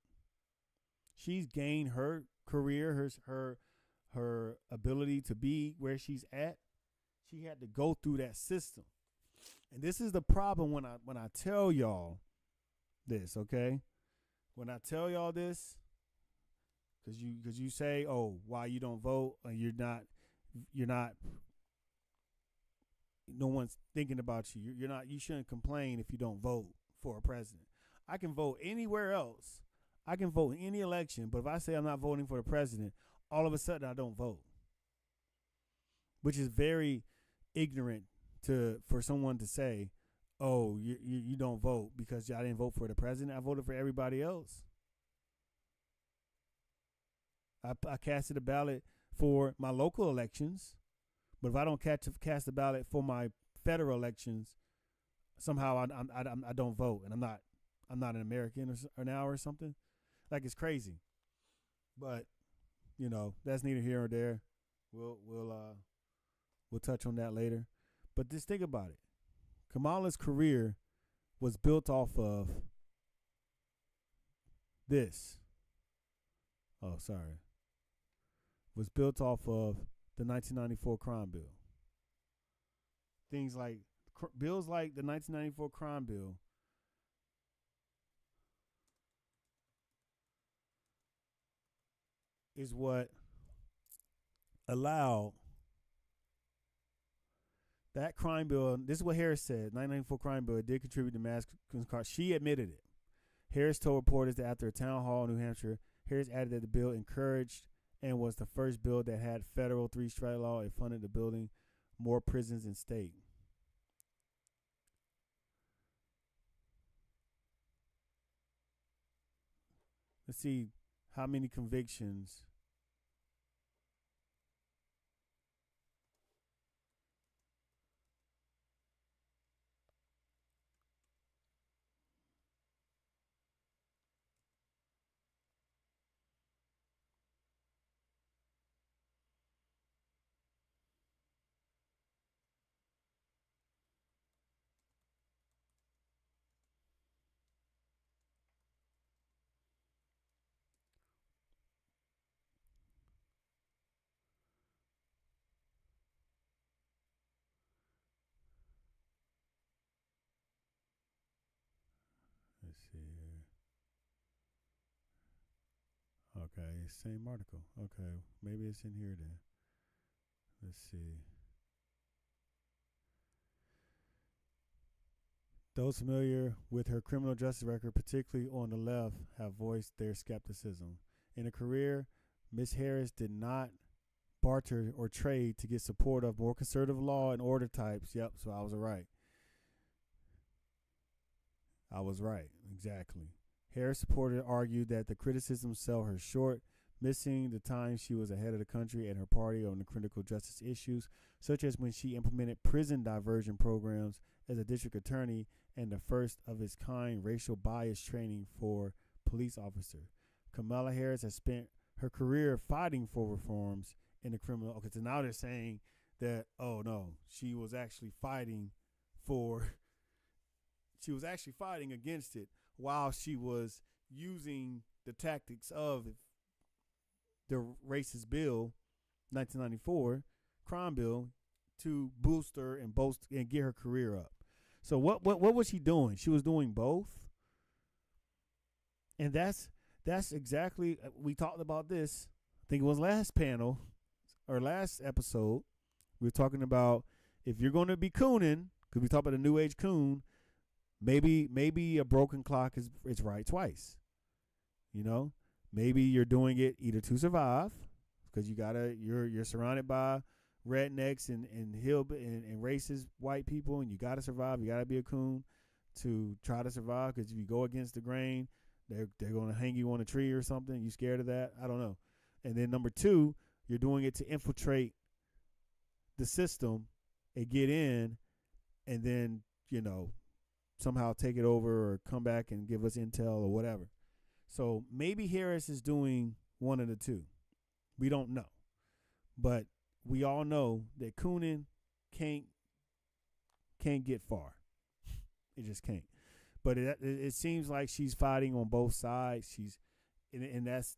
She's gained her career, her ability to be where she's at. She had to go through that system. And this is the problem when I tell y'all this, okay? When I tell y'all this, because you say, oh, why you don't vote? You're not. No one's thinking about you. You shouldn't complain if you don't vote for a president. I can vote anywhere else. I can vote in any election, but if I say I'm not voting for the president, all of a sudden I don't vote, which is very ignorant for someone to say, oh, you don't vote because I didn't vote for the president. I voted for everybody else. I casted a ballot for my local elections, but if I don't cast a ballot for my federal elections, somehow I don't vote, and I'm not an American or now or something. Like, it's crazy. But that's neither here nor there. We'll touch on that later. But just think about it. Kamala's career was built off of this. Oh, sorry. Was built off of the 1994 crime bill. Things like bills like the 1994 crime bill is what allowed that crime bill. This is what Harris said. 1994 crime bill did contribute to mass crime. She admitted it. Harris told reporters that after a town hall in New Hampshire, Harris added that the bill encouraged and was the first bill that had federal three-strike law and funded the building more prisons in state. Let's see how many convictions. Let's see here. Okay, same article. Okay, maybe it's in here then. Let's see. Those familiar with her criminal justice record, particularly on the left, have voiced their skepticism. In a career, Ms. Harris did not barter or trade to get support of more conservative law and order types. Yep, so I was right. I was right, exactly. Harris supporter argued that the criticisms sell her short, missing the time she was ahead of the country and her party on the critical justice issues, such as when she implemented prison diversion programs as a district attorney and the first of its kind racial bias training for police officers. Kamala Harris has spent her career fighting for reforms in the criminal. Okay, so now they're saying that, oh no, she was actually fighting against it while she was using the tactics of the racist bill, 1994 crime bill, to boost her and get her career up. So what was she doing? She was doing both. And that's exactly, we talked about this, I think it was last panel or last episode. We were talking about if you're going to be cooning, because we talked about the new age coon, maybe a broken clock is right twice. Maybe you're doing it either to survive, because you're surrounded by rednecks and racist white people, and you gotta survive. You gotta be a coon to try to survive, because if you go against the grain, they're gonna hang you on a tree or something. You scared of that? I don't know. And then number two, you're doing it to infiltrate the system and get in, and then somehow take it over or come back and give us intel or whatever. So maybe Harris is doing one of the two. We don't know. But we all know that cooning can't get far. It just can't. But it seems like she's fighting on both sides. And that's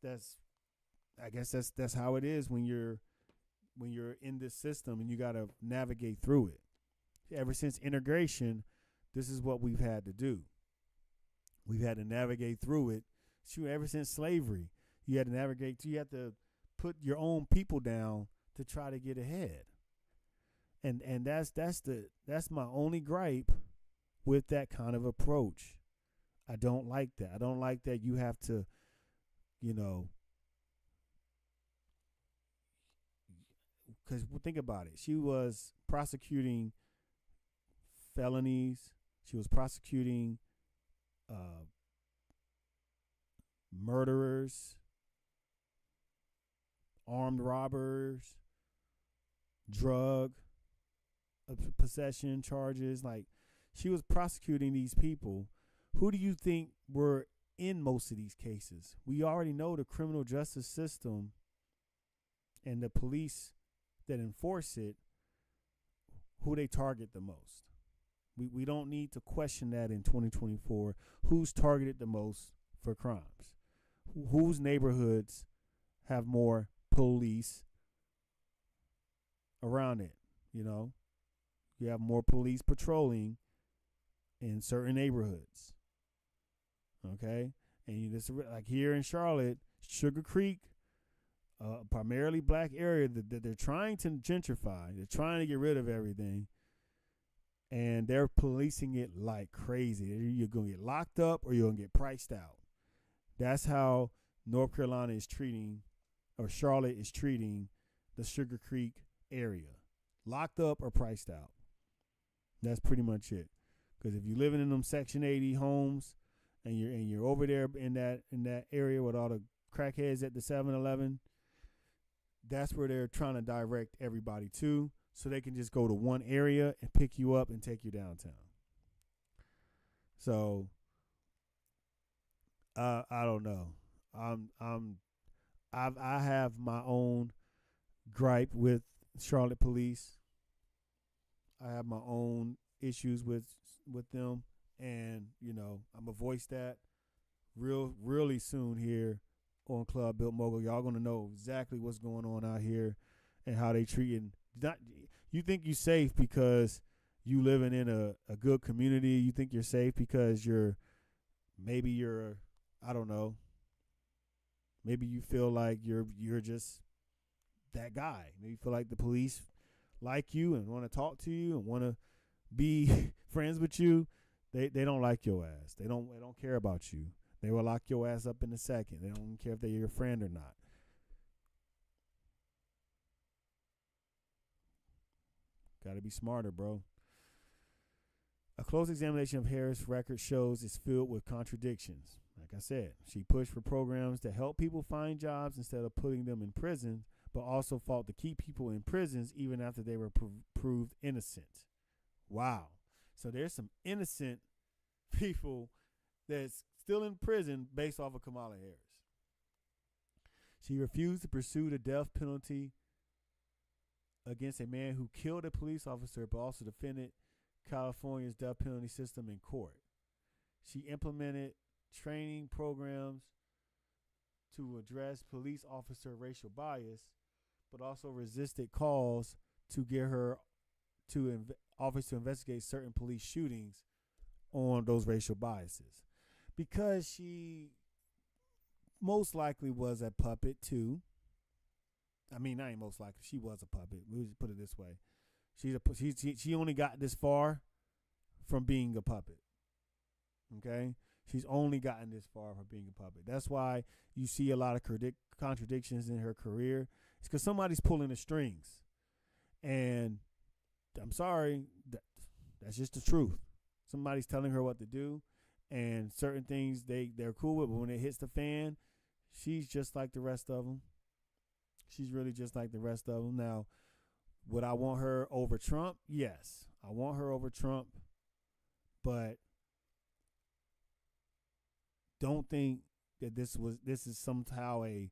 I guess that's how it is when you're in this system and you got to navigate through it. Ever since integration, this is what we've had to do. We've had to navigate through it. Ever since slavery, you had to put your own people down to try to get ahead. And that's my only gripe with that kind of approach. I don't like that. I don't like that you have to, because think about it. She was prosecuting felonies. She was prosecuting murderers, armed robbers, drug possession charges. Like, she was prosecuting these people. Who do you think were in most of these cases? We already know the criminal justice system and the police that enforce it, who they target the most. We don't need to question that in 2024. Who's targeted the most for crimes? Whose neighborhoods have more police around it? You know, you have more police patrolling in certain neighborhoods. Okay, and you just like here in Charlotte, Sugar Creek, primarily black area that they're trying to gentrify. They're trying to get rid of everything, and they're policing it like crazy. You're gonna get locked up or you're gonna get priced out. That's how North Carolina is treating, or Charlotte is treating, the Sugar Creek area. Locked up or priced out. That's pretty much it. Because if you're living in them Section 80 homes and you're over there in that area with all the crackheads at the 7-Eleven, that's where they're trying to direct everybody to, so they can just go to one area and pick you up and take you downtown. So I don't know. I have my own gripe with Charlotte police. I have my own issues with them, and I'm gonna voice that really soon here on Club Built Mogul. Y'all gonna know exactly what's going on out here and how they treating. You think you're safe because you living in a good community. You think you're safe because you're I don't know. Maybe you feel like you're just that guy. Maybe you feel like the police like you and want to talk to you and want to be friends with you. They don't like your ass. They don't care about you. They will lock your ass up in a second. They don't care if they're your friend or not. Got to be smarter, bro. A close examination of Harris' record shows it's filled with contradictions. Like I said, she pushed for programs to help people find jobs instead of putting them in prison, but also fought to keep people in prisons even after they were proved innocent. Wow. So there's some innocent people that's still in prison based off of Kamala Harris. She refused to pursue the death penalty against a man who killed a police officer, but also defended California's death penalty system in court. She implemented training programs to address police officer racial bias, but also resisted calls to get her office to investigate certain police shootings on those racial biases, because she most likely was a puppet too. I mean, not even most likely, she was a puppet. We'll just put it this way: she only got this far from being a puppet. Okay, she's only gotten this far from being a puppet. That's why you see a lot of contradictions in her career. It's because somebody's pulling the strings, and I'm sorry, that's just the truth. Somebody's telling her what to do, and certain things they're cool with, but when it hits the fan, she's just like the rest of them. She's really just like the rest of them. Now, would I want her over Trump? Yes, I want her over Trump, but don't think that this is somehow a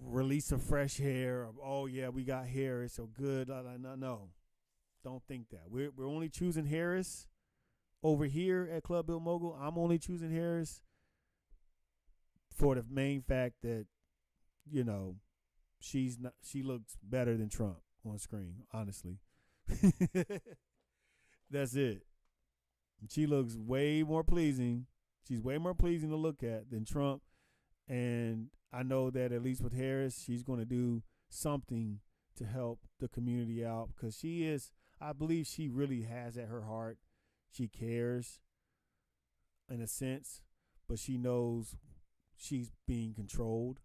release of fresh hair. Or, oh yeah, we got Harris, so good. No, don't think that. We're only choosing Harris over here at Club Built Mogul. I'm only choosing Harris for the main fact that she looks better than Trump on screen. Honestly, that's it. She looks way more pleasing. She's way more pleasing to look at than Trump. And I know that at least with Harris, she's going to do something to help the community out, because I believe she really has at her heart. She cares in a sense, but she knows she's being controlled.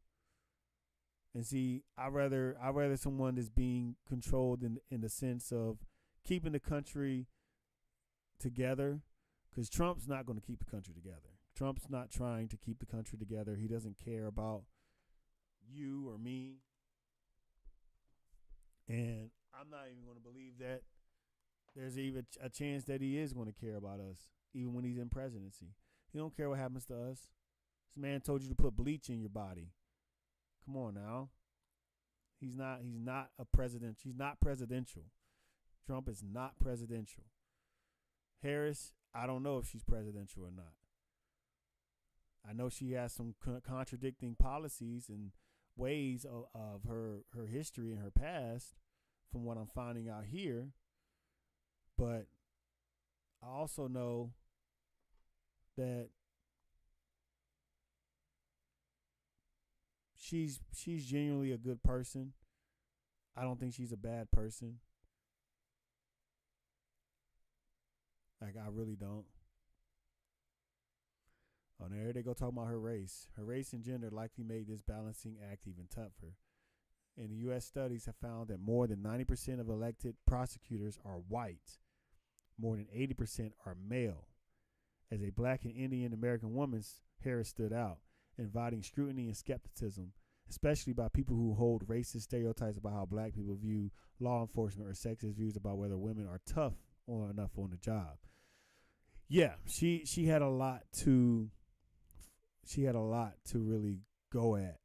And see, I rather someone that's being controlled in the sense of keeping the country together, because Trump's not going to keep the country together. Trump's not trying to keep the country together. He doesn't care about you or me. And I'm not even going to believe that there's even a chance that he is going to care about us, even when he's in presidency. He don't care what happens to us. This man told you to put bleach in your body. Come on now. He's not a president. She's not presidential. Trump is not presidential. Harris, I don't know if she's presidential or not. I know she has some contradicting policies and ways of her history and her past from what I'm finding out here. But I also know that she's genuinely a good person. I don't think she's a bad person. Like, I really don't. Oh, there they go talking about her race. Her race and gender likely made this balancing act even tougher. And the U.S. studies have found that more than 90% of elected prosecutors are white. More than 80% are male. As a black and Indian American woman, Harris stood out, inviting scrutiny and skepticism, especially by people who hold racist stereotypes about how black people view law enforcement or sexist views about whether women are tough enough on the job. Yeah, she had a lot to really go at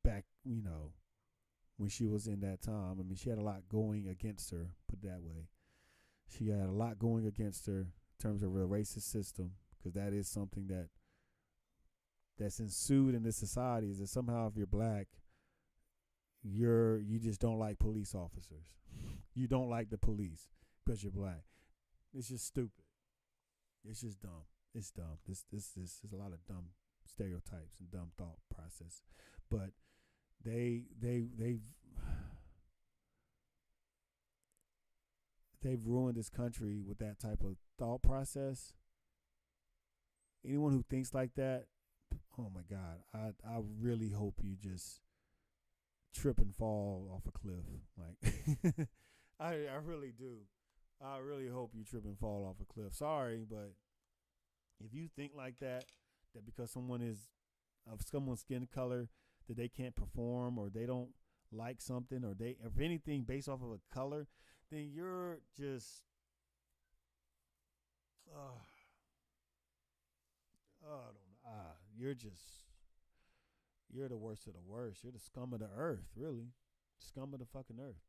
back, when she was in that time. I mean, she had a lot going against her, put it that way. She had a lot going against her in terms of a racist system, because that is something that's ensued in this society, is that somehow if you're black, you just don't like police officers. You don't like the police because you're black. It's just stupid. It's just dumb. It's dumb. This is a lot of dumb stereotypes and dumb thought process. But they've ruined this country with that type of thought process. Anyone who thinks like that, oh my God, I really hope you just trip and fall off a cliff. Like, I really do. I really hope you trip and fall off a cliff. Sorry, but if you think like that because someone is of someone's skin color, that they can't perform or they don't like something, or they, if anything, based off of a color, then you're just, you're the worst of the worst. You're the scum of the earth, really. Scum of the fucking earth.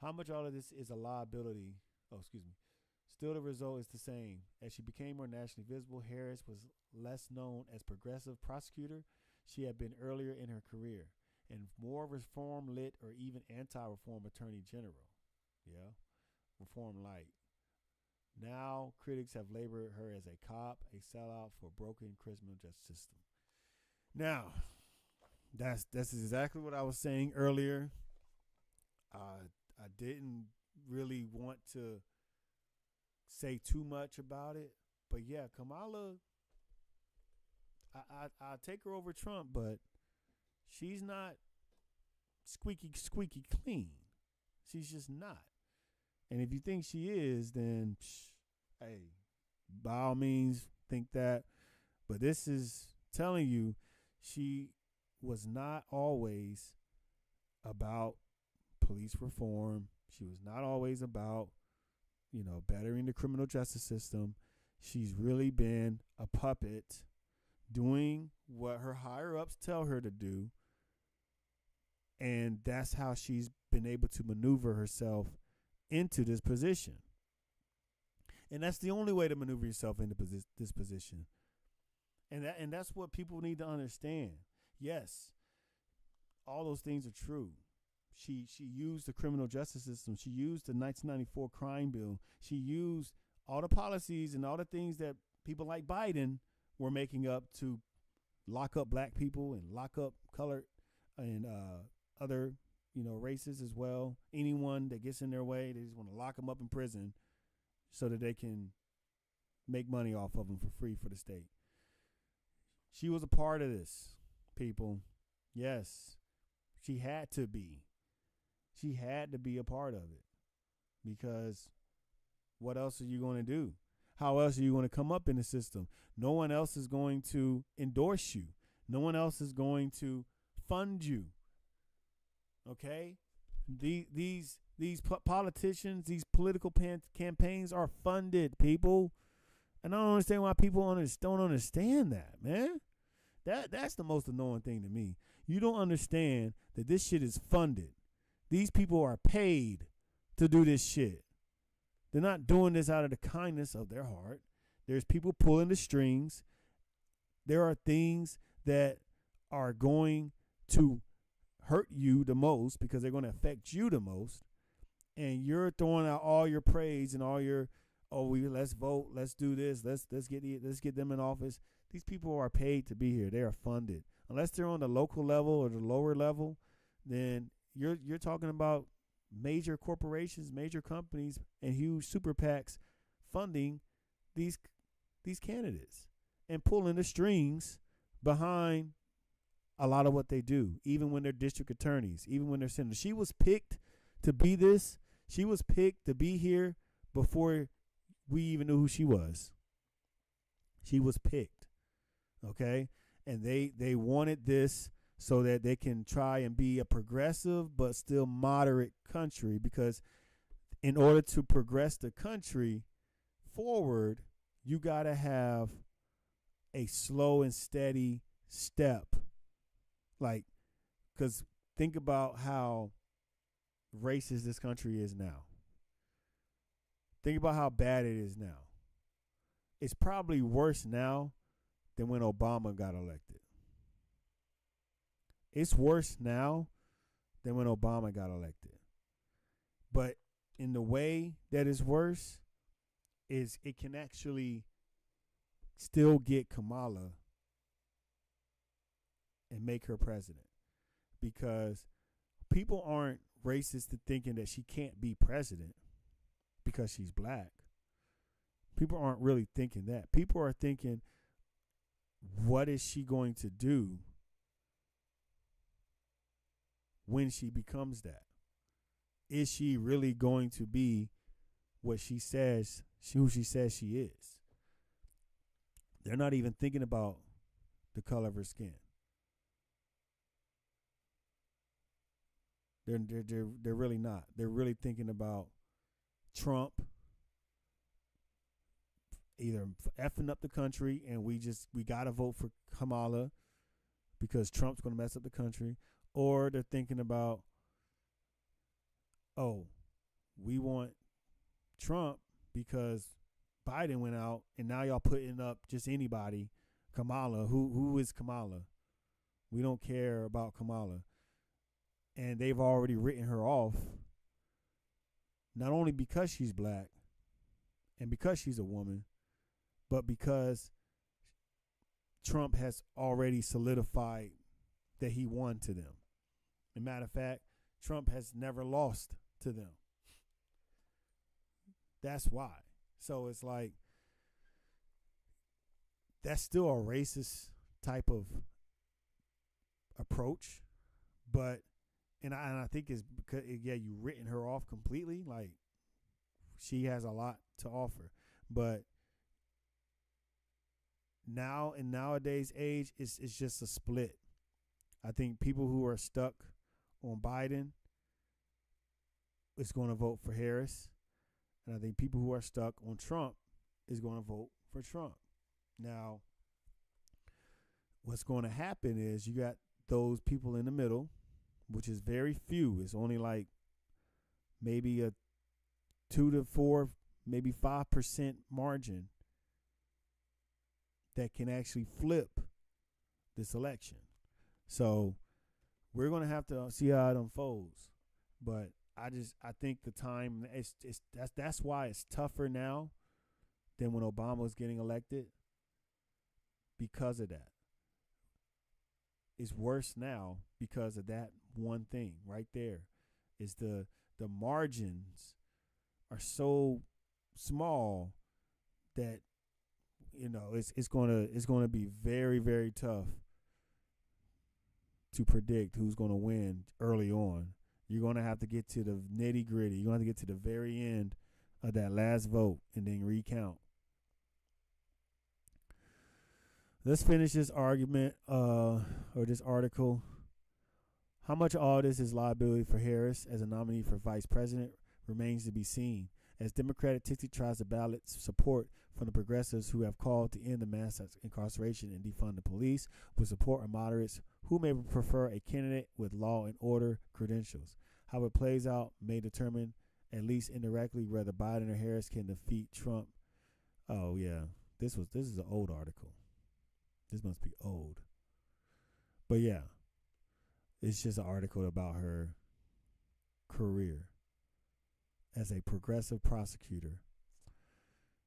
How much all of this is a liability? Oh, excuse me. Still, the result is the same. As she became more nationally visible, Harris was less known as progressive prosecutor she had been earlier in her career, and more reform-lit or even anti-reform attorney general. Yeah, reform light. Now, critics have labeled her as a cop, a sellout for a broken criminal justice system. Now, that's exactly what I was saying earlier. I didn't really want to say too much about it, but yeah, Kamala, I take her over Trump, but she's not squeaky clean. She's just not. And if you think she is, then hey, by all means think that. But this is telling you she was not always about police reform. She was not always about, bettering the criminal justice system. She's really been a puppet doing what her higher ups tell her to do. And that's how she's been able to maneuver herself into this position. And that's the only way to maneuver yourself into this position. And that's what people need to understand. Yes, all those things are true. She used the criminal justice system. She used the 1994 crime bill. She used all the policies and all the things that people like Biden were making up to lock up black people and lock up colored and other, races as well. Anyone that gets in their way, they just want to lock them up in prison so that they can make money off of them for free for the state. She was a part of this, people. Yes. She had to be. She had to be a part of it. Because what else are you going to do? How else are you going to come up in the system? No one else is going to endorse you. No one else is going to fund you. Okay? These politicians, these political campaigns are funded, people. And I don't understand why people don't understand that, man. That's the most annoying thing to me. You don't understand that this shit is funded. These people are paid to do this shit. They're not doing this out of the kindness of their heart. There's people pulling the strings. There are things that are going to hurt you the most because they're going to affect you the most. And you're throwing out all your praise and all your, let's vote, let's do this, let's get them in office. These people are paid to be here. They are funded. Unless they're on the local level or the lower level, then you're talking about major corporations, major companies, and huge super PACs funding these candidates and pulling the strings behind a lot of what they do, even when they're district attorneys, even when they're senators. She was picked to be this. She was picked to be here before we even knew who she was. She was picked, okay? And they wanted this so that they can try and be a progressive but still moderate country, because in order to progress the country forward, you got to have a slow and steady step. Like, because think about how racist this country is now. Think about how bad it is now. It's probably worse now than when Obama got elected. It's worse now than when Obama got elected. But in the way that it's worse is it can actually still get Kamala and make her president, because people aren't racist to thinking that she can't be president because she's black. People aren't really thinking that. People are thinking, what is she going to do when she becomes that? Is she really going to be what she says, who she says she is? They're not even thinking about the color of her skin. They're really not. They're really thinking about Trump either effing up the country and we got to vote for Kamala because Trump's going to mess up the country, or they're thinking about, we want Trump because Biden went out and now y'all putting up just anybody, Kamala. Who is Kamala? We don't care about Kamala. And they've already written her off, not only because she's black and because she's a woman, but because Trump has already solidified that he won to them. As a matter of fact, Trump has never lost to them. That's why. So it's like, that's still a racist type of approach, but and I think it's because you written her off completely. Like, she has a lot to offer, but now in nowadays age, it's just a split. I think people who are stuck on Biden is going to vote for Harris, and I think people who are stuck on Trump is going to vote for Trump. Now, what's going to happen is you got those people in the middle, which is very few. It's only like maybe a 2 to 4, maybe 5% margin that can actually flip this election. So we're going to have to see how it unfolds. But I think the time that's why it's tougher now than when Obama was getting elected, because of that. It's worse now because of that one thing right there. Is the margins are so small that it's going to be very, very tough to predict who's going to win early on. You're going to have to get to the nitty gritty. You're going to have to get to the very end of that last vote and then recount. Let's finish this argument or this article. How much of all this is liability for Harris as a nominee for vice president remains to be seen, as Democratic Tixie tries to balance support from the progressives who have called to end the mass incarceration and defund the police with support of moderates who may prefer a candidate with law and order credentials. How it plays out may determine, at least indirectly, whether Biden or Harris can defeat Trump. Oh yeah, this is an old article. This must be old. But yeah, it's just an article about her career as a progressive prosecutor.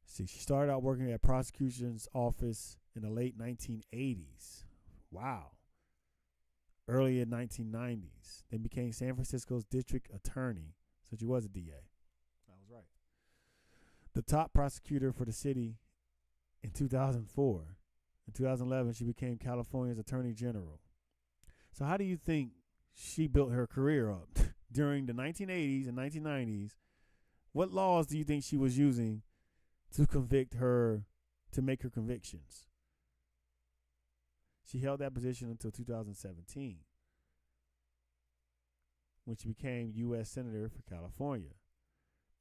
See, she started out working at prosecution's office in the late 1980s. Wow. Early in 1990s. Then became San Francisco's district attorney. So she was a DA. I was right. The top prosecutor for the city in 2004. In 2011, she became California's attorney general. So how do you think she built her career up? During the 1980s and 1990s, what laws do you think she was using to convict her, to make her convictions? She held that position until 2017, when she became U.S. Senator for California.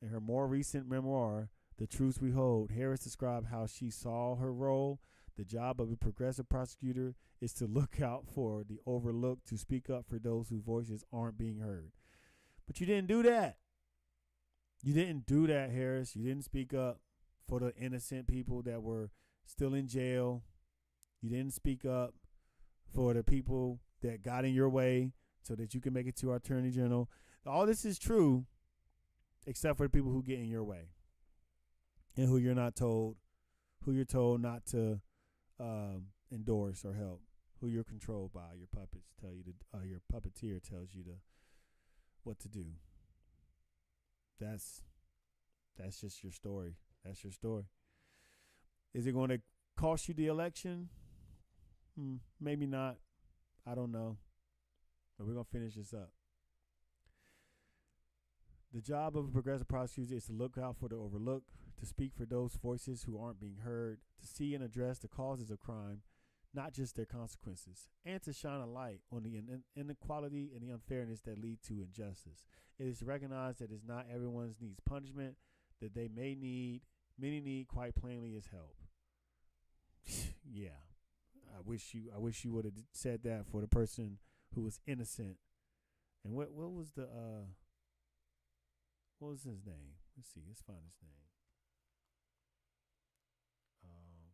In her more recent memoir, The Truths We Hold, Harris described how she saw her role. The job of a progressive prosecutor is to look out for the overlooked, to speak up for those whose voices aren't being heard. But you didn't do that. You didn't do that, Harris. You didn't speak up for the innocent people that were still in jail. You didn't speak up for the people that got in your way so that you can make it to our attorney general. All this is true, except for the people who get in your way and who you're told not to endorse or help, who you're controlled by. Your puppets tell you to, your puppeteer tells you what to do. That's just your story. That's your story. Is it going to cost you the election? Maybe not. I don't know. But we're going to finish this up. The job of a progressive prosecutor is to look out for the overlooked, to speak for those voices who aren't being heard, to see and address the causes of crime, not just their consequences, and to shine a light on the inequality and the unfairness that lead to injustice. It is to recognize that it's not everyone needs punishment, that they many need quite plainly is help. Yeah. I wish you would have said that for the person who was innocent. And what was his name? Let's see. Let's find his name. Let's see here.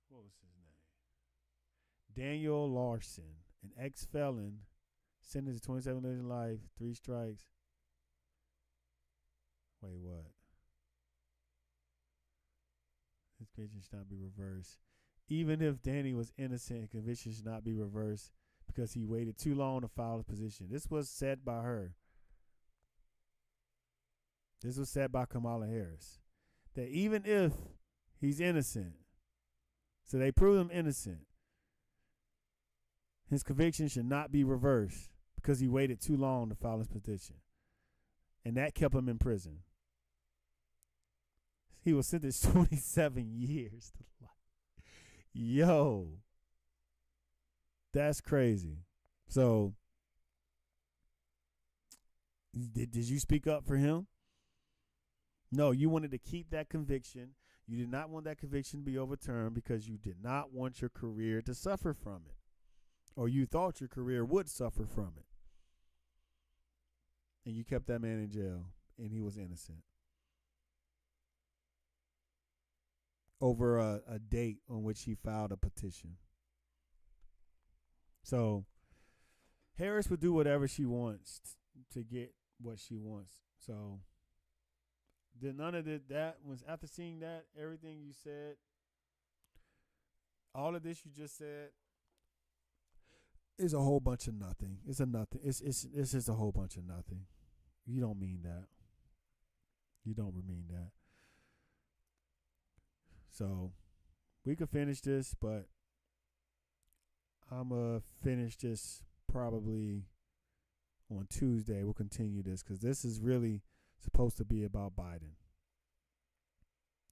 What was his name? Daniel Larson, an ex-felon, sentenced to 27 years to life, 3 strikes. Wait, what? His conviction should not be reversed. Even if Danny was innocent, conviction should not be reversed because he waited too long to file his position. This was said by her. This was said by Kamala Harris. That even if he's innocent, so they prove him innocent, his conviction should not be reversed because he waited too long to file his petition. And that kept him in prison. He was sentenced 27 years to life. Yo. That's crazy. So, did you speak up for him? No, you wanted to keep that conviction. You did not want that conviction to be overturned because you did not want your career to suffer from it. Or you thought your career would suffer from it. And you kept that man in jail, and he was innocent. Over a date on which he filed a petition. So, Harris would do whatever she wants to get what she wants. So, did none of that was after seeing that, everything you said, all of this you just said, It's a whole bunch of nothing. It's a nothing. It's just a whole bunch of nothing. You don't mean that. You don't mean that. So we could finish this, but I'm gonna finish this probably on Tuesday. We'll continue this because this is really supposed to be about Biden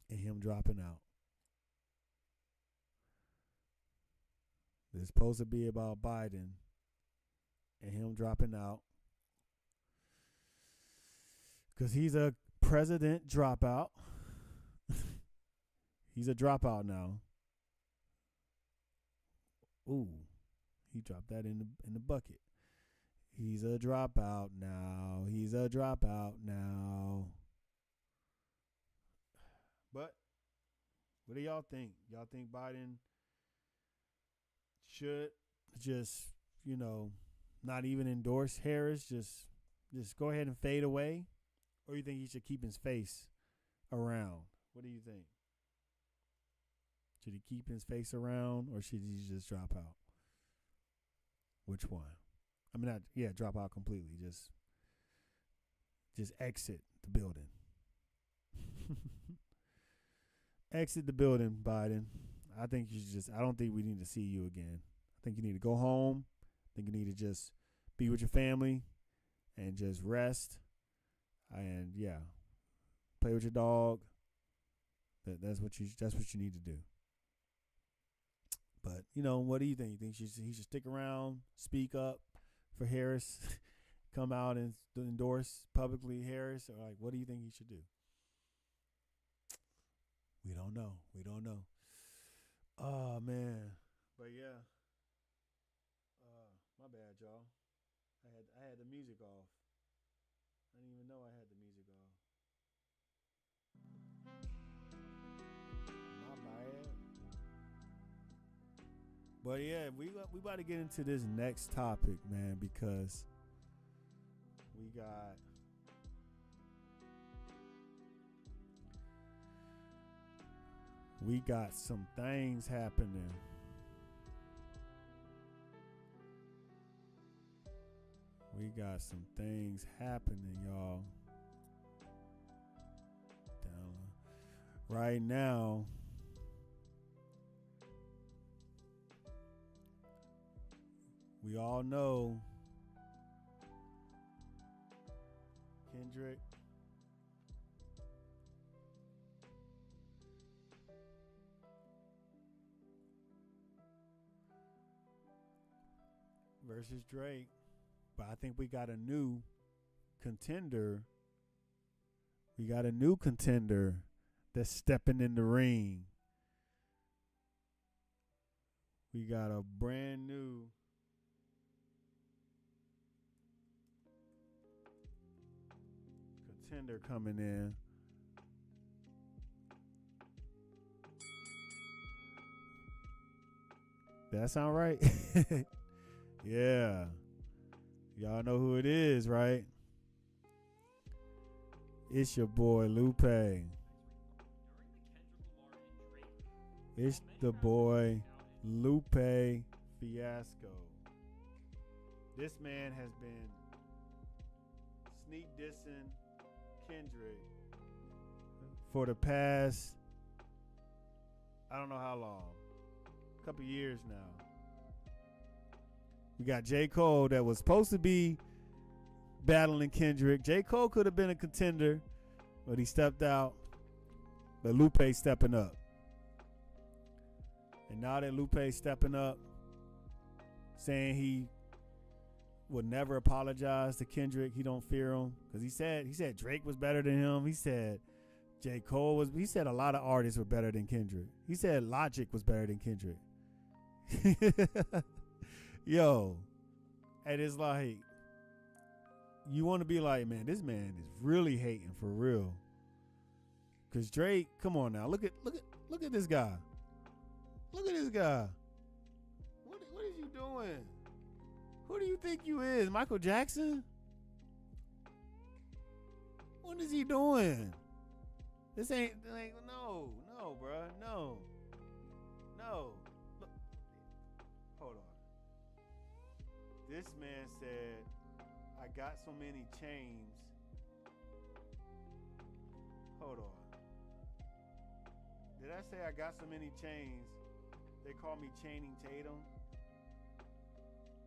and him dropping out. It's supposed to be about Biden and him dropping out because he's a president dropout. He's a dropout now. Ooh, he dropped that in the bucket. He's a dropout now. He's a dropout now. But what do y'all think? Y'all think Biden should just, not even endorse Harris, just go ahead and fade away? Or you think he should keep his face around? What do you think? Should he keep his face around or should he just drop out? Which one? I mean, drop out completely. Just exit the building. Exit the building, Biden. I think you should I don't think we need to see you again. I think you need to go home. I think you need to just be with your family and just rest. And play with your dog. That's what you need to do. But what do you think? You think he should stick around, speak up for Harris, come out and endorse publicly Harris, or what do you think he should do? We don't know. Oh man, but my bad, y'all. I had the music off. I didn't even know I had the music off. My bad. But we about to get into this next topic, man, because we got some things happening. We got some things happening, y'all. Right now, we all know Kendrick versus Drake. But I think we got a new contender. We got a new contender that's stepping in the ring. We got a brand new contender coming in. That sound right? Yeah. Y'all know who it is, right? It's your boy Lupe. It's the boy Lupe Fiasco. This man has been sneak dissing Kendrick for the past, I don't know how long, a couple years now. We got J. Cole that was supposed to be battling Kendrick. J. Cole could have been a contender, but he stepped out. But Lupe's stepping up. And now that Lupe's stepping up, saying he would never apologize to Kendrick, he don't fear him. Because he said Drake was better than him. He said J. Cole was, he said a lot of artists were better than Kendrick. He said Logic was better than Kendrick. Yo, and it's like, you want to be like, man, this man is really hating for real. Cause Drake, come on now, look at this guy. Look at this guy. What is you doing? Who do you think you is, Michael Jackson? What is he doing? This ain't like no, bruh, no. Look, hold on. This man said, I got so many chains. Hold on. Did I say I got so many chains? They call me Channing Tatum.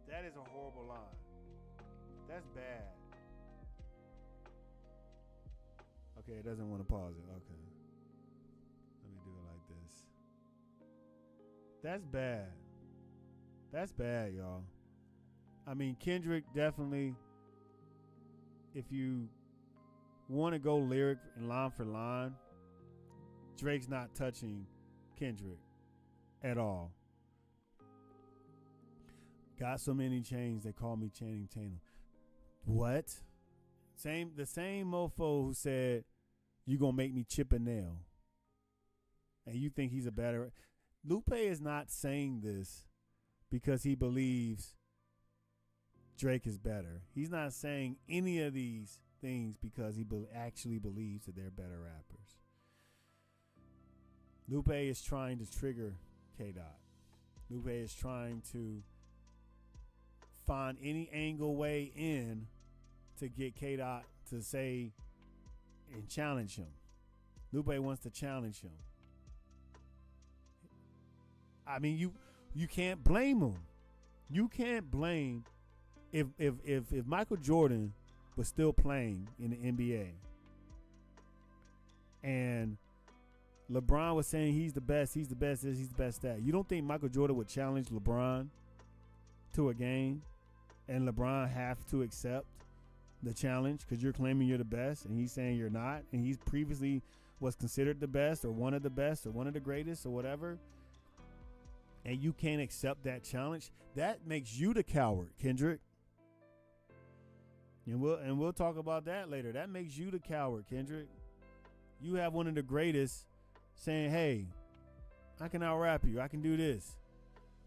That is a horrible line. That's bad. Okay, it doesn't want to pause it. Okay. Let me do it like this. That's bad. That's bad, y'all. I mean, Kendrick definitely, if you want to go lyric and line for line, Drake's not touching Kendrick at all. Got so many chains, they call me Channing Tatum. What? The same mofo who said, you gonna make me chip a nail. And you think he's a better. Lupe is not saying this because he believes Drake is better. He's not saying any of these things because he actually believes that they're better rappers. Lupe is trying to trigger K-Dot. Lupe is trying to find any angle way in to get K-Dot to say and challenge him. Lupe wants to challenge him. I mean, you can't blame him. You can't blame if Michael Jordan was still playing in the NBA and LeBron was saying he's the best this, he's the best that. You don't think Michael Jordan would challenge LeBron to a game and LeBron have to accept the challenge because you're claiming you're the best and he's saying you're not, and he's previously was considered the best or one of the best or one of the greatest or whatever, and you can't accept that challenge? That makes you the coward, Kendrick. And we'll talk about that later. That makes you the coward, Kendrick. You have one of the greatest saying, hey, I can out-rap you. I can do this.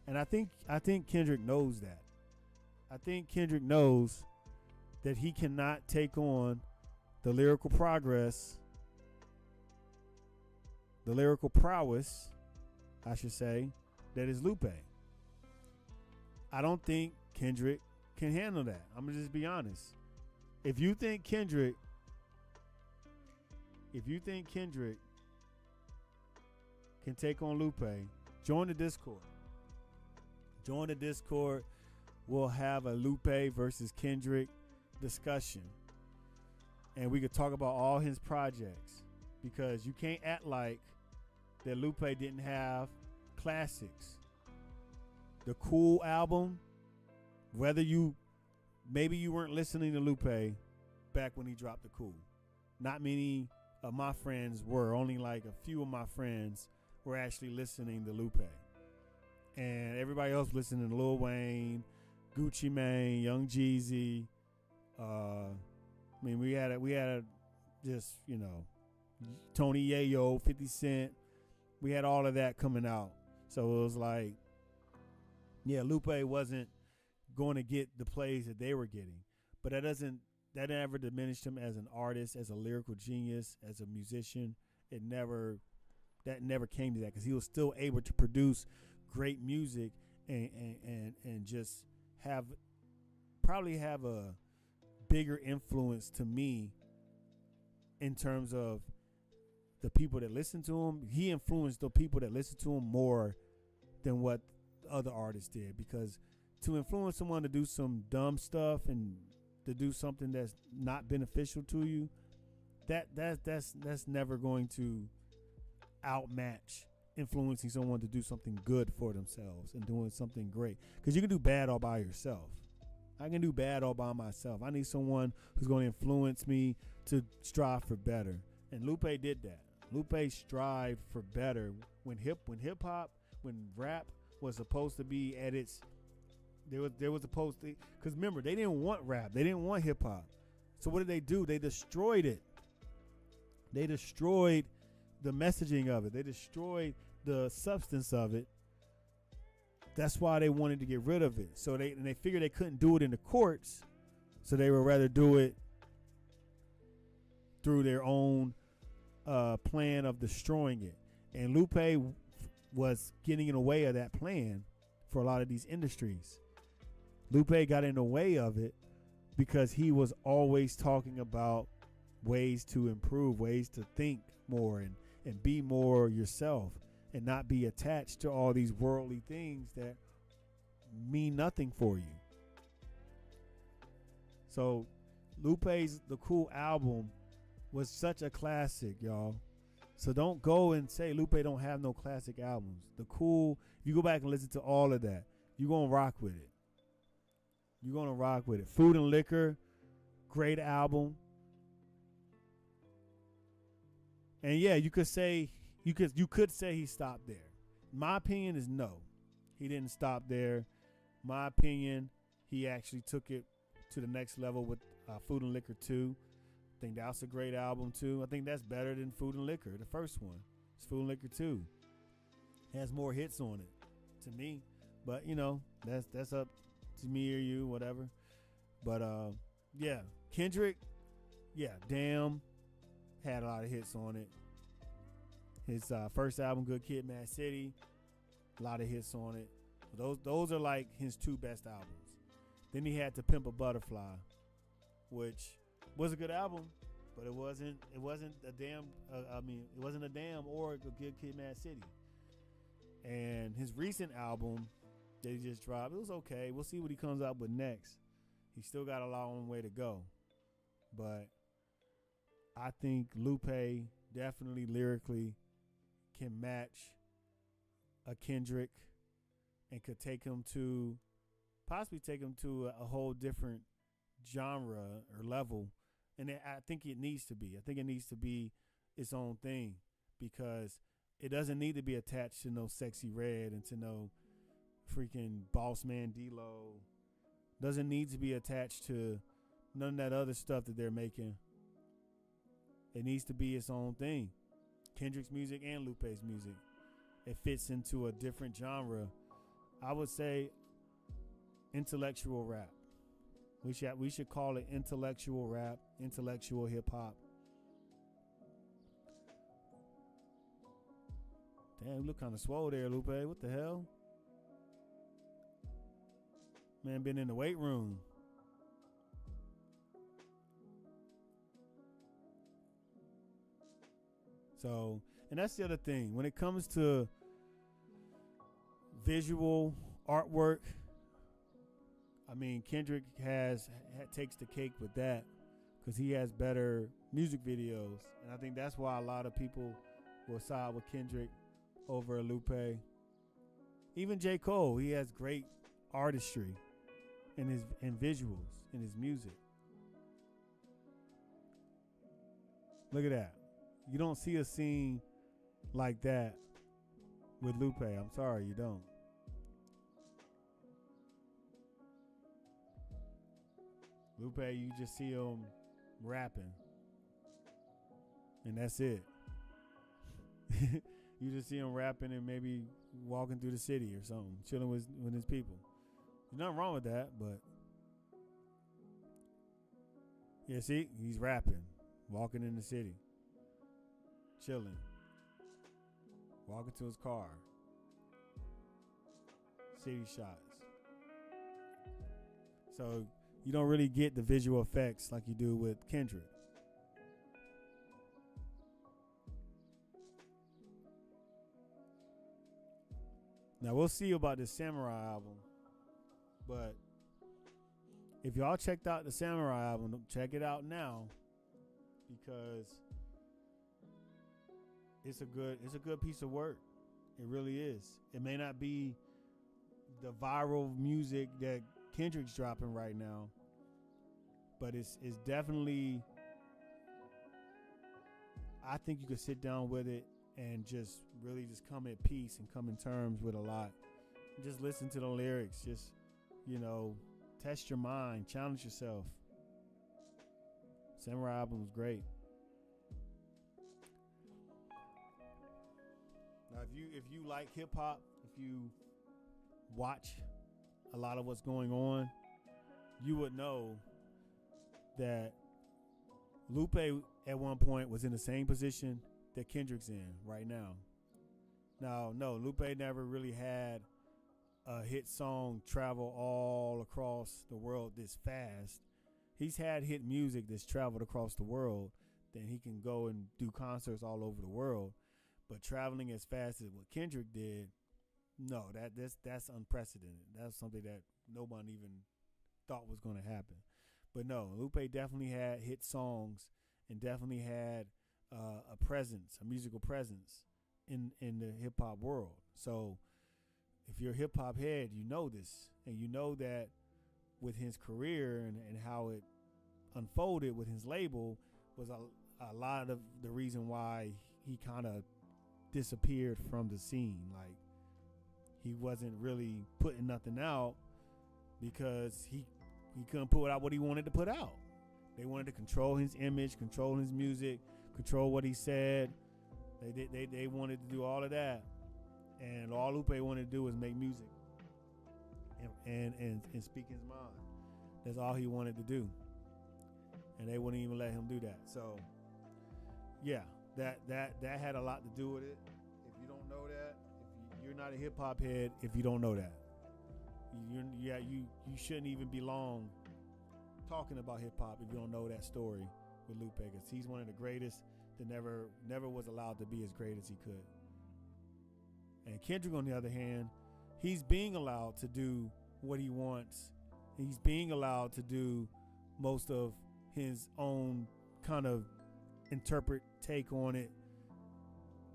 And I think Kendrick knows that. I think Kendrick knows that he cannot take on the lyrical progress, the lyrical prowess, I should say, that is Lupe. I don't think Kendrick can handle that. I'm going to just be honest. If you think Kendrick can take on Lupe, join the Discord. Join the Discord. We'll have a Lupe versus Kendrick discussion. And we could talk about all his projects, because you can't act like that Lupe didn't have classics. The Cool album, maybe you weren't listening to Lupe back when he dropped The Cool. Not many of my friends were. Only like a few of my friends were actually listening to Lupe. And everybody else listening to Lil Wayne, Gucci Mane, Young Jeezy. I mean, we had just, Tony Yayo, 50 Cent. We had all of that coming out. So it was like, yeah, Lupe wasn't going to get the plays that they were getting. But that never diminished him as an artist, as a lyrical genius, as a musician. That never came to that, because he was still able to produce great music and just probably have a bigger influence to me in terms of the people that listen to him. He influenced the people that listen to him more than what other artists did, because to influence someone to do some dumb stuff and to do something that's not beneficial to you, that's never going to outmatch influencing someone to do something good for themselves and doing something great. Because you can do bad all by yourself. I can do bad all by myself. I need someone who's going to influence me to strive for better. And Lupe did that. Lupe strived for better when hip hop, when rap was supposed to be at its, there was supposed to, because remember, they didn't want rap. They didn't want hip hop. So what did they do? They destroyed it. They destroyed the messaging of it. They destroyed the substance of it. That's why they wanted to get rid of it. So they figured they couldn't do it in the courts, so they would rather do it through their own plan of destroying it. And Lupe was getting in the way of that plan for a lot of these industries. Lupe got in the way of it because he was always talking about ways to improve, ways to think more and be more yourself and not be attached to all these worldly things that mean nothing for you. So Lupe's The Cool album was such a classic, y'all. So don't go and say Lupe don't have no classic albums. The Cool, if you go back and listen to all of that, you're going to rock with it. You're going to rock with it. Food and Liquor, great album. And yeah, you could say he stopped there. My opinion is no. He didn't stop there. My opinion, he actually took it to the next level with Food and Liquor 2. I think that's a great album too. I think that's better than Food and Liquor, the first one. It's Food and Liquor 2. Has more hits on it to me. But you know, that's up to me or you, whatever. But yeah, Kendrick, yeah, Damn had a lot of hits on it. His first album, Good Kid, Mad City, a lot of hits on it. Those are like his two best albums. Then he had To Pimp a Butterfly, which was a good album, but it wasn't a damn. It wasn't a damn or a Good Kid, Mad City. And his recent album that he just dropped, it was okay. We'll see what he comes out with next. He's still got a long way to go, but I think Lupe definitely lyrically can match a Kendrick and could possibly take him to a whole different genre or level. And I think it needs to be. I think it needs to be its own thing because it doesn't need to be attached to no Sexy Red and to no freaking Boss Man D-Lo. Doesn't need to be attached to none of that other stuff that they're making. It needs to be its own thing. Kendrick's music and Lupe's music. It fits into a different genre. I would say intellectual rap. We should call it intellectual rap, intellectual hip hop. Damn, you look kind of swole there, Lupe. What the hell? Man, been in the weight room. So, and that's the other thing. When it comes to visual artwork, I mean, Kendrick takes the cake with that because he has better music videos. And I think that's why a lot of people will side with Kendrick over Lupe. Even J. Cole, he has great artistry in visuals in his music. Look at that. You don't see a scene like that with Lupe. I'm sorry, you don't. Lupe, you just see him rapping. And that's it. You just see him rapping and maybe walking through the city or something, chilling with his people. There's nothing wrong with that, but yeah, see, he's rapping, walking in the city, chilling, walking to his car, city shots. So you don't really get the visual effects like you do with Kendrick. Now we'll see about this Samurai album, but if y'all checked out the Samurai album, check it out now because it's a good piece of work. It really is. It may not be the viral music that Kendrick's dropping right now, but it's definitely, I think you could sit down with it and just really just come at peace and come in terms with a lot. Just listen to the lyrics. Just, test your mind, challenge yourself. Samurai album was great. Now, if you like hip hop, if you watch a lot of what's going on, you would know that Lupe at one point was in the same position that Kendrick's in right now. Now, no, Lupe never really had a hit song travel all across the world this fast. He's had hit music that's traveled across the world. Then he can go and do concerts all over the world. But traveling as fast as what Kendrick did, no, that's unprecedented. That's something that no one even thought was going to happen. But no, Lupe definitely had hit songs and definitely had a presence, a musical presence in the hip hop world. So if you're a hip hop head, you know this, and you know that with his career and how it unfolded with his label was a lot of the reason why he kind of disappeared from the scene. Like, he wasn't really putting nothing out because he couldn't put out what he wanted to put out. They wanted to control his image, control his music, control what he said. They wanted to do all of that, and all Lupe wanted to do was make music and speak his mind. That's all he wanted to do, and they wouldn't even let him do that. So yeah, that had a lot to do with it. If you don't know that, if you're not a hip hop head, if you don't know that, you shouldn't even belong talking about hip hop if you don't know that story with Lupe, because he's one of the greatest that never was allowed to be as great as he could. And Kendrick, on the other hand, he's being allowed to do what he wants. He's being allowed to do most of his own kind of interpret take on it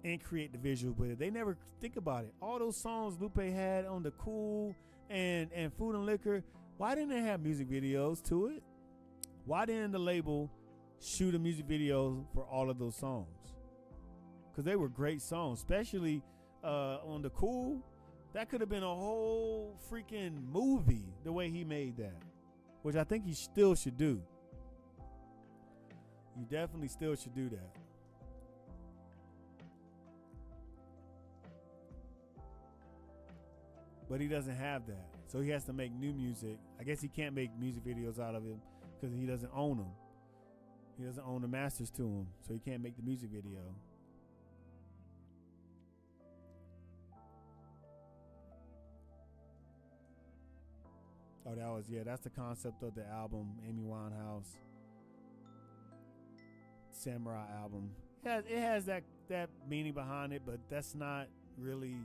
and create the visuals with it. They never think about it. All those songs Lupe had on the Cool and Food and Liquor, why didn't they have music videos to it? Why didn't the label shoot a music video for all of those songs? Because they were great songs, especially on the Cool. That could have been a whole freaking movie the way he made that, which I think he still should do. You definitely still should do that. But he doesn't have that, so he has to make new music. I guess he can't make music videos out of him because he doesn't own them. He doesn't own the masters to him, so he can't make the music video. Oh, that's the concept of the album, Amy Winehouse Samurai album. It has that meaning behind it, but that's not really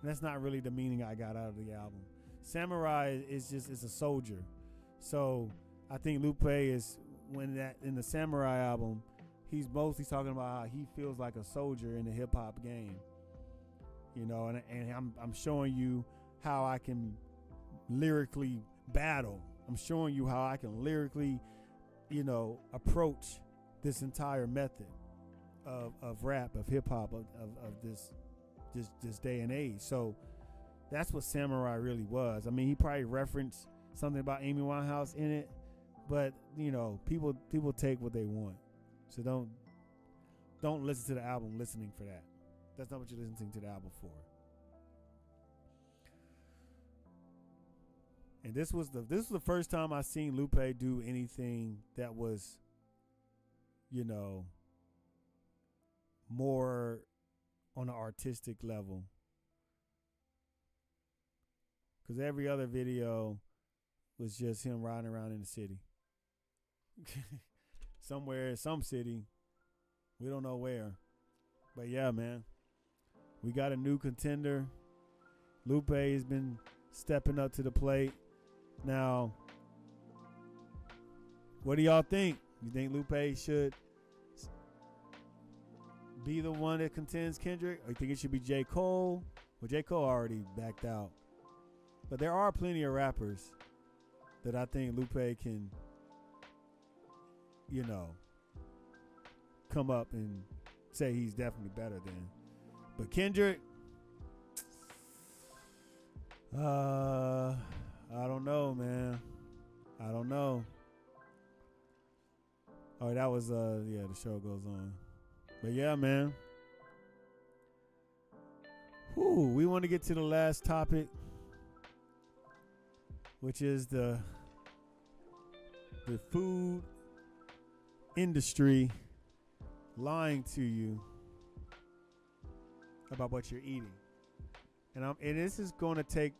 the meaning I got out of the album. Samurai is a soldier. So I think Lupe is, in the Samurai album, he's mostly talking about how he feels like a soldier in the hip hop game. You know, and I'm showing you how I can lyrically battle. I'm showing you how I can lyrically, approach this entire method of rap, of hip hop, of this day and age. So that's what Samurai really was. I mean, he probably referenced something about Amy Winehouse in it, but people take what they want. So don't listen to the album listening for that. That's not what you're listening to the album for. And this was the first time I seen Lupe do anything that was, more on an artistic level. Because every other video was just him riding around in the city. Somewhere, some city. We don't know where. But yeah, man. We got a new contender. Lupe has been stepping up to the plate. Now, what do y'all think? You think Lupe should be the one that contends Kendrick? Or you think it should be J. Cole? Well, J. Cole already backed out. But there are plenty of rappers that I think Lupe can, come up and say he's definitely better than. But Kendrick, I don't know, man. I don't know. Oh, that was the show goes on. But yeah, man. Whew, we want to get to the last topic, which is the food industry lying to you about what you're eating. And this is going to take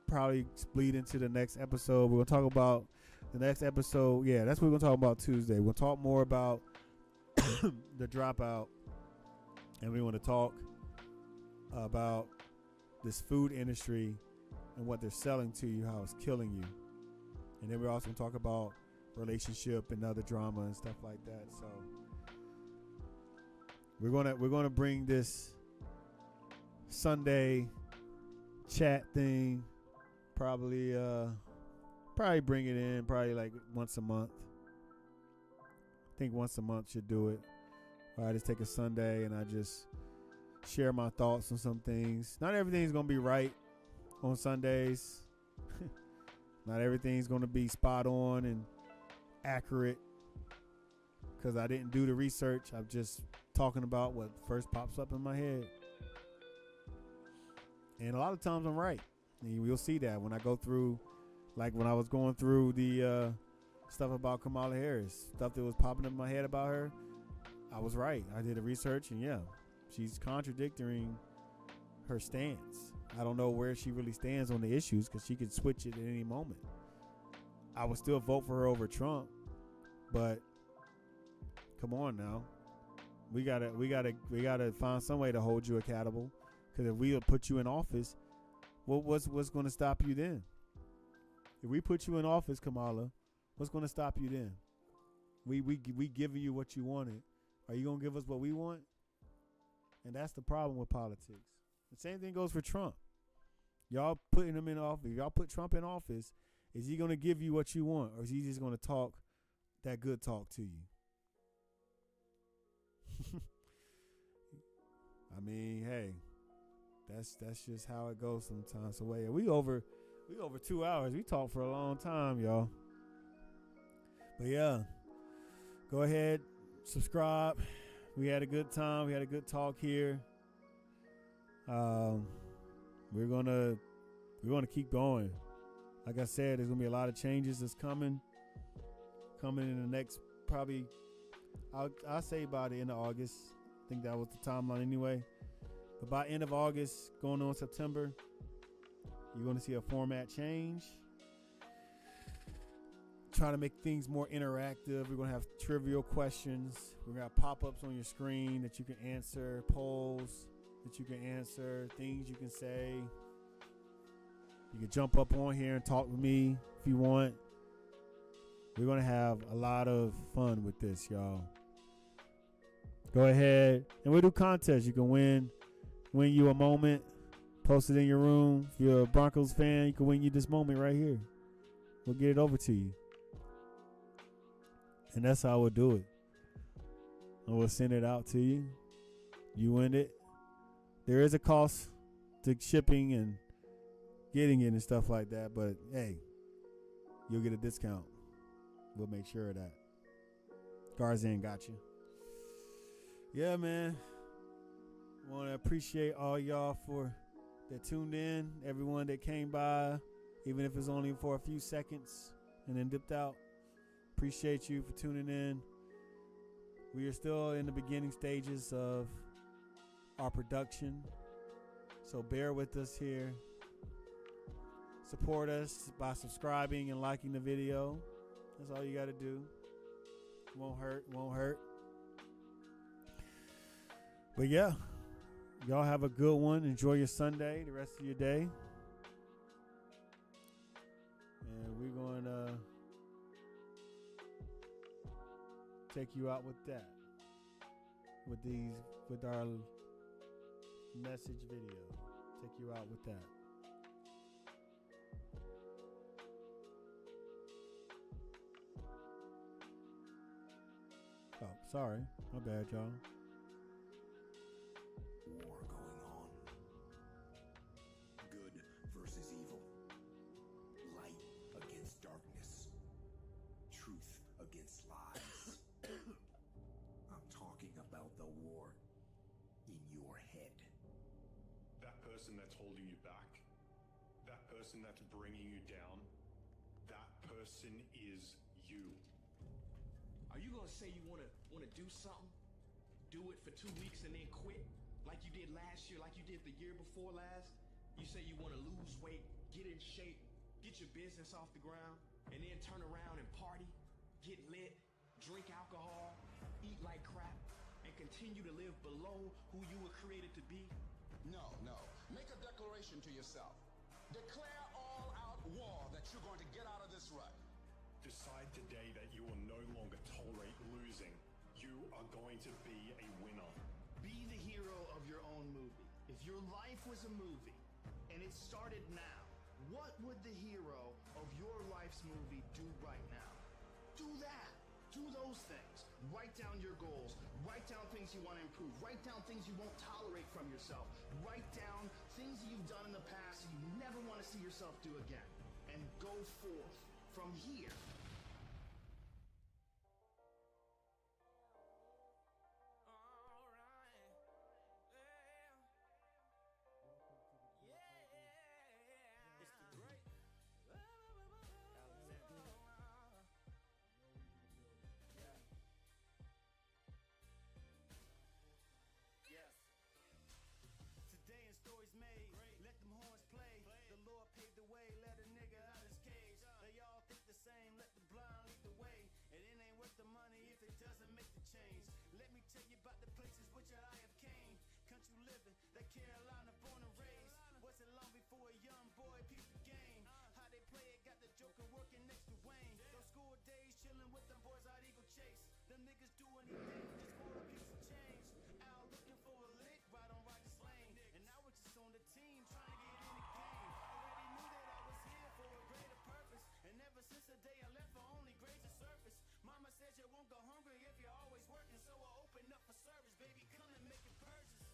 probably bleed into the next episode. We're gonna talk about the next episode. Yeah, that's what we're gonna talk about Tuesday. We'll talk more about the Dropout, and we want to talk about this food industry and what they're selling to you, how it's killing you. And then we're also gonna talk about relationship and other drama and stuff like that. So we're gonna bring this Sunday chat thing, probably bring it in probably like once a month. I think once a month should do it. I just take a Sunday and I just share my thoughts on some things. Not everything's gonna be right on Sundays. Not everything's gonna be spot on and accurate, because I didn't do the research. I'm just talking about what first pops up in my head. And a lot of times I'm right. And you'll see that when I go through, like when I was going through the stuff about Kamala Harris, stuff that was popping up in my head about her, I was right. I did the research, and yeah, she's contradicting her stance. I don't know where she really stands on the issues, because she could switch it at any moment. I would still vote for her over Trump, but come on now, we gotta find some way to hold you accountable. Because if we put you in office, what's going to stop you then? If we put you in office, Kamala, what's going to stop you then? We give you what you wanted. Are you going to give us what we want? And that's the problem with politics. The same thing goes for Trump. Y'all putting him in office. If y'all put Trump in office, is he going to give you what you want, or is he just going to talk that good talk to you? I mean, hey, that's just how it goes sometimes. So wait, we over 2 hours. We talked for a long time, y'all. But yeah, go ahead, subscribe. We had a good time. We had a good talk here. We're gonna keep going. Like I said, there's gonna be a lot of changes that's coming in the next, probably, I'll say by the end of August. I think that was the timeline anyway. But by end of August, going on September, you're going to see a format change. Try to make things more interactive. We're going to have trivial questions. We're going to have pop-ups on your screen that you can answer, polls that you can answer, things you can say. You can jump up on here and talk with me if you want. We're going to have a lot of fun with this, y'all. Go ahead, and we'll do contests. You can win you a moment, post it in your room. If you're a Broncos fan, you can win you this moment right here. We'll get it over to you. And that's how we'll do it. And we'll send it out to you. You win it. There is a cost to shipping and getting it and stuff like that, but hey, you'll get a discount. We'll make sure of that. Garzan got you. Yeah, man. Want to appreciate all y'all that tuned in, everyone that came by, even if it's only for a few seconds and then dipped out. Appreciate you for tuning in. We are still in the beginning stages of our production, so bear with us here. Support us by subscribing and liking the video. That's all you got to do. Won't hurt. But yeah, y'all have a good one. Enjoy your Sunday, the rest of your day. And we're going to take you out with that. With our message video. Take you out with that. Oh, sorry. My bad, y'all. War going on. Good versus evil. Light against darkness. Truth against lies. I'm talking about the war in your head. That person that's holding you back, that person that's bringing you down, that person is you. Are you gonna say you wanna do something, do it for 2 weeks and then quit, like you did last year, like you did the year before last? You say you wanna lose weight, get in shape, get your business off the ground, and then turn around and party, get lit, drink alcohol, eat like crap, and continue to live below who you were created to be? No. Make a declaration to yourself. Declare all out war that you're going to get out of this rut. Decide today that you will no longer tolerate losing. You are going to be a winner. Be the hero of your own movie. If your life was a movie and it started now, what would the hero of your life's movie do right now? Do that. Do those things. Write down your goals. Write down things you want to improve. Write down things you won't tolerate from yourself. Write down things that you've done in the past you never want to see yourself do again. And go forth from here. Today in stories made, let them horns play. The Lord paved the way, let a nigga out his cage. They all think the same, let the blind lead the way. And it ain't worth the money if it doesn't make the change. Let me tell you about the places which I have came. Country living, that Carolina born and raised. Wasn't long before a young boy peeped the game. How they play it, got the Joker working next to Wayne. Those school days chilling with them boys out Eagle Chase. Them niggas do anything just for a piece of change. Al looking for a lick right on Rogers Lane. And now we're just on the team trying to get in the game. Already knew that I was here for a greater purpose. And ever since the day I left for only graze the surface. Mama says you won't go hungry if you're always working. So I open up for service, baby, come and make it purchase.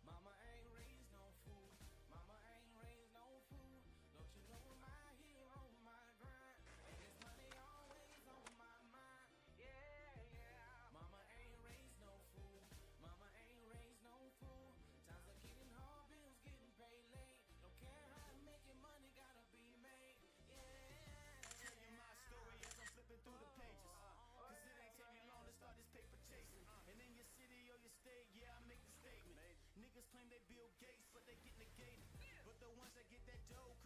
Mama ain't raised no fool. Mama ain't raised no fool. Don't you know my hero, my grind? And this money always on my mind. Yeah. Mama ain't raised no fool. Mama ain't raised no fool. Times are getting hard, bills getting paid late. Don't care how to make it, money gotta be made. Yeah. Tell you my story as I'm flipping through the pages. Cause it ain't take me long to start this paper chasing. And in your city or your state, yeah, I make the statement. Niggas claim they Bill Gates, but they get negated. But the ones that get that dough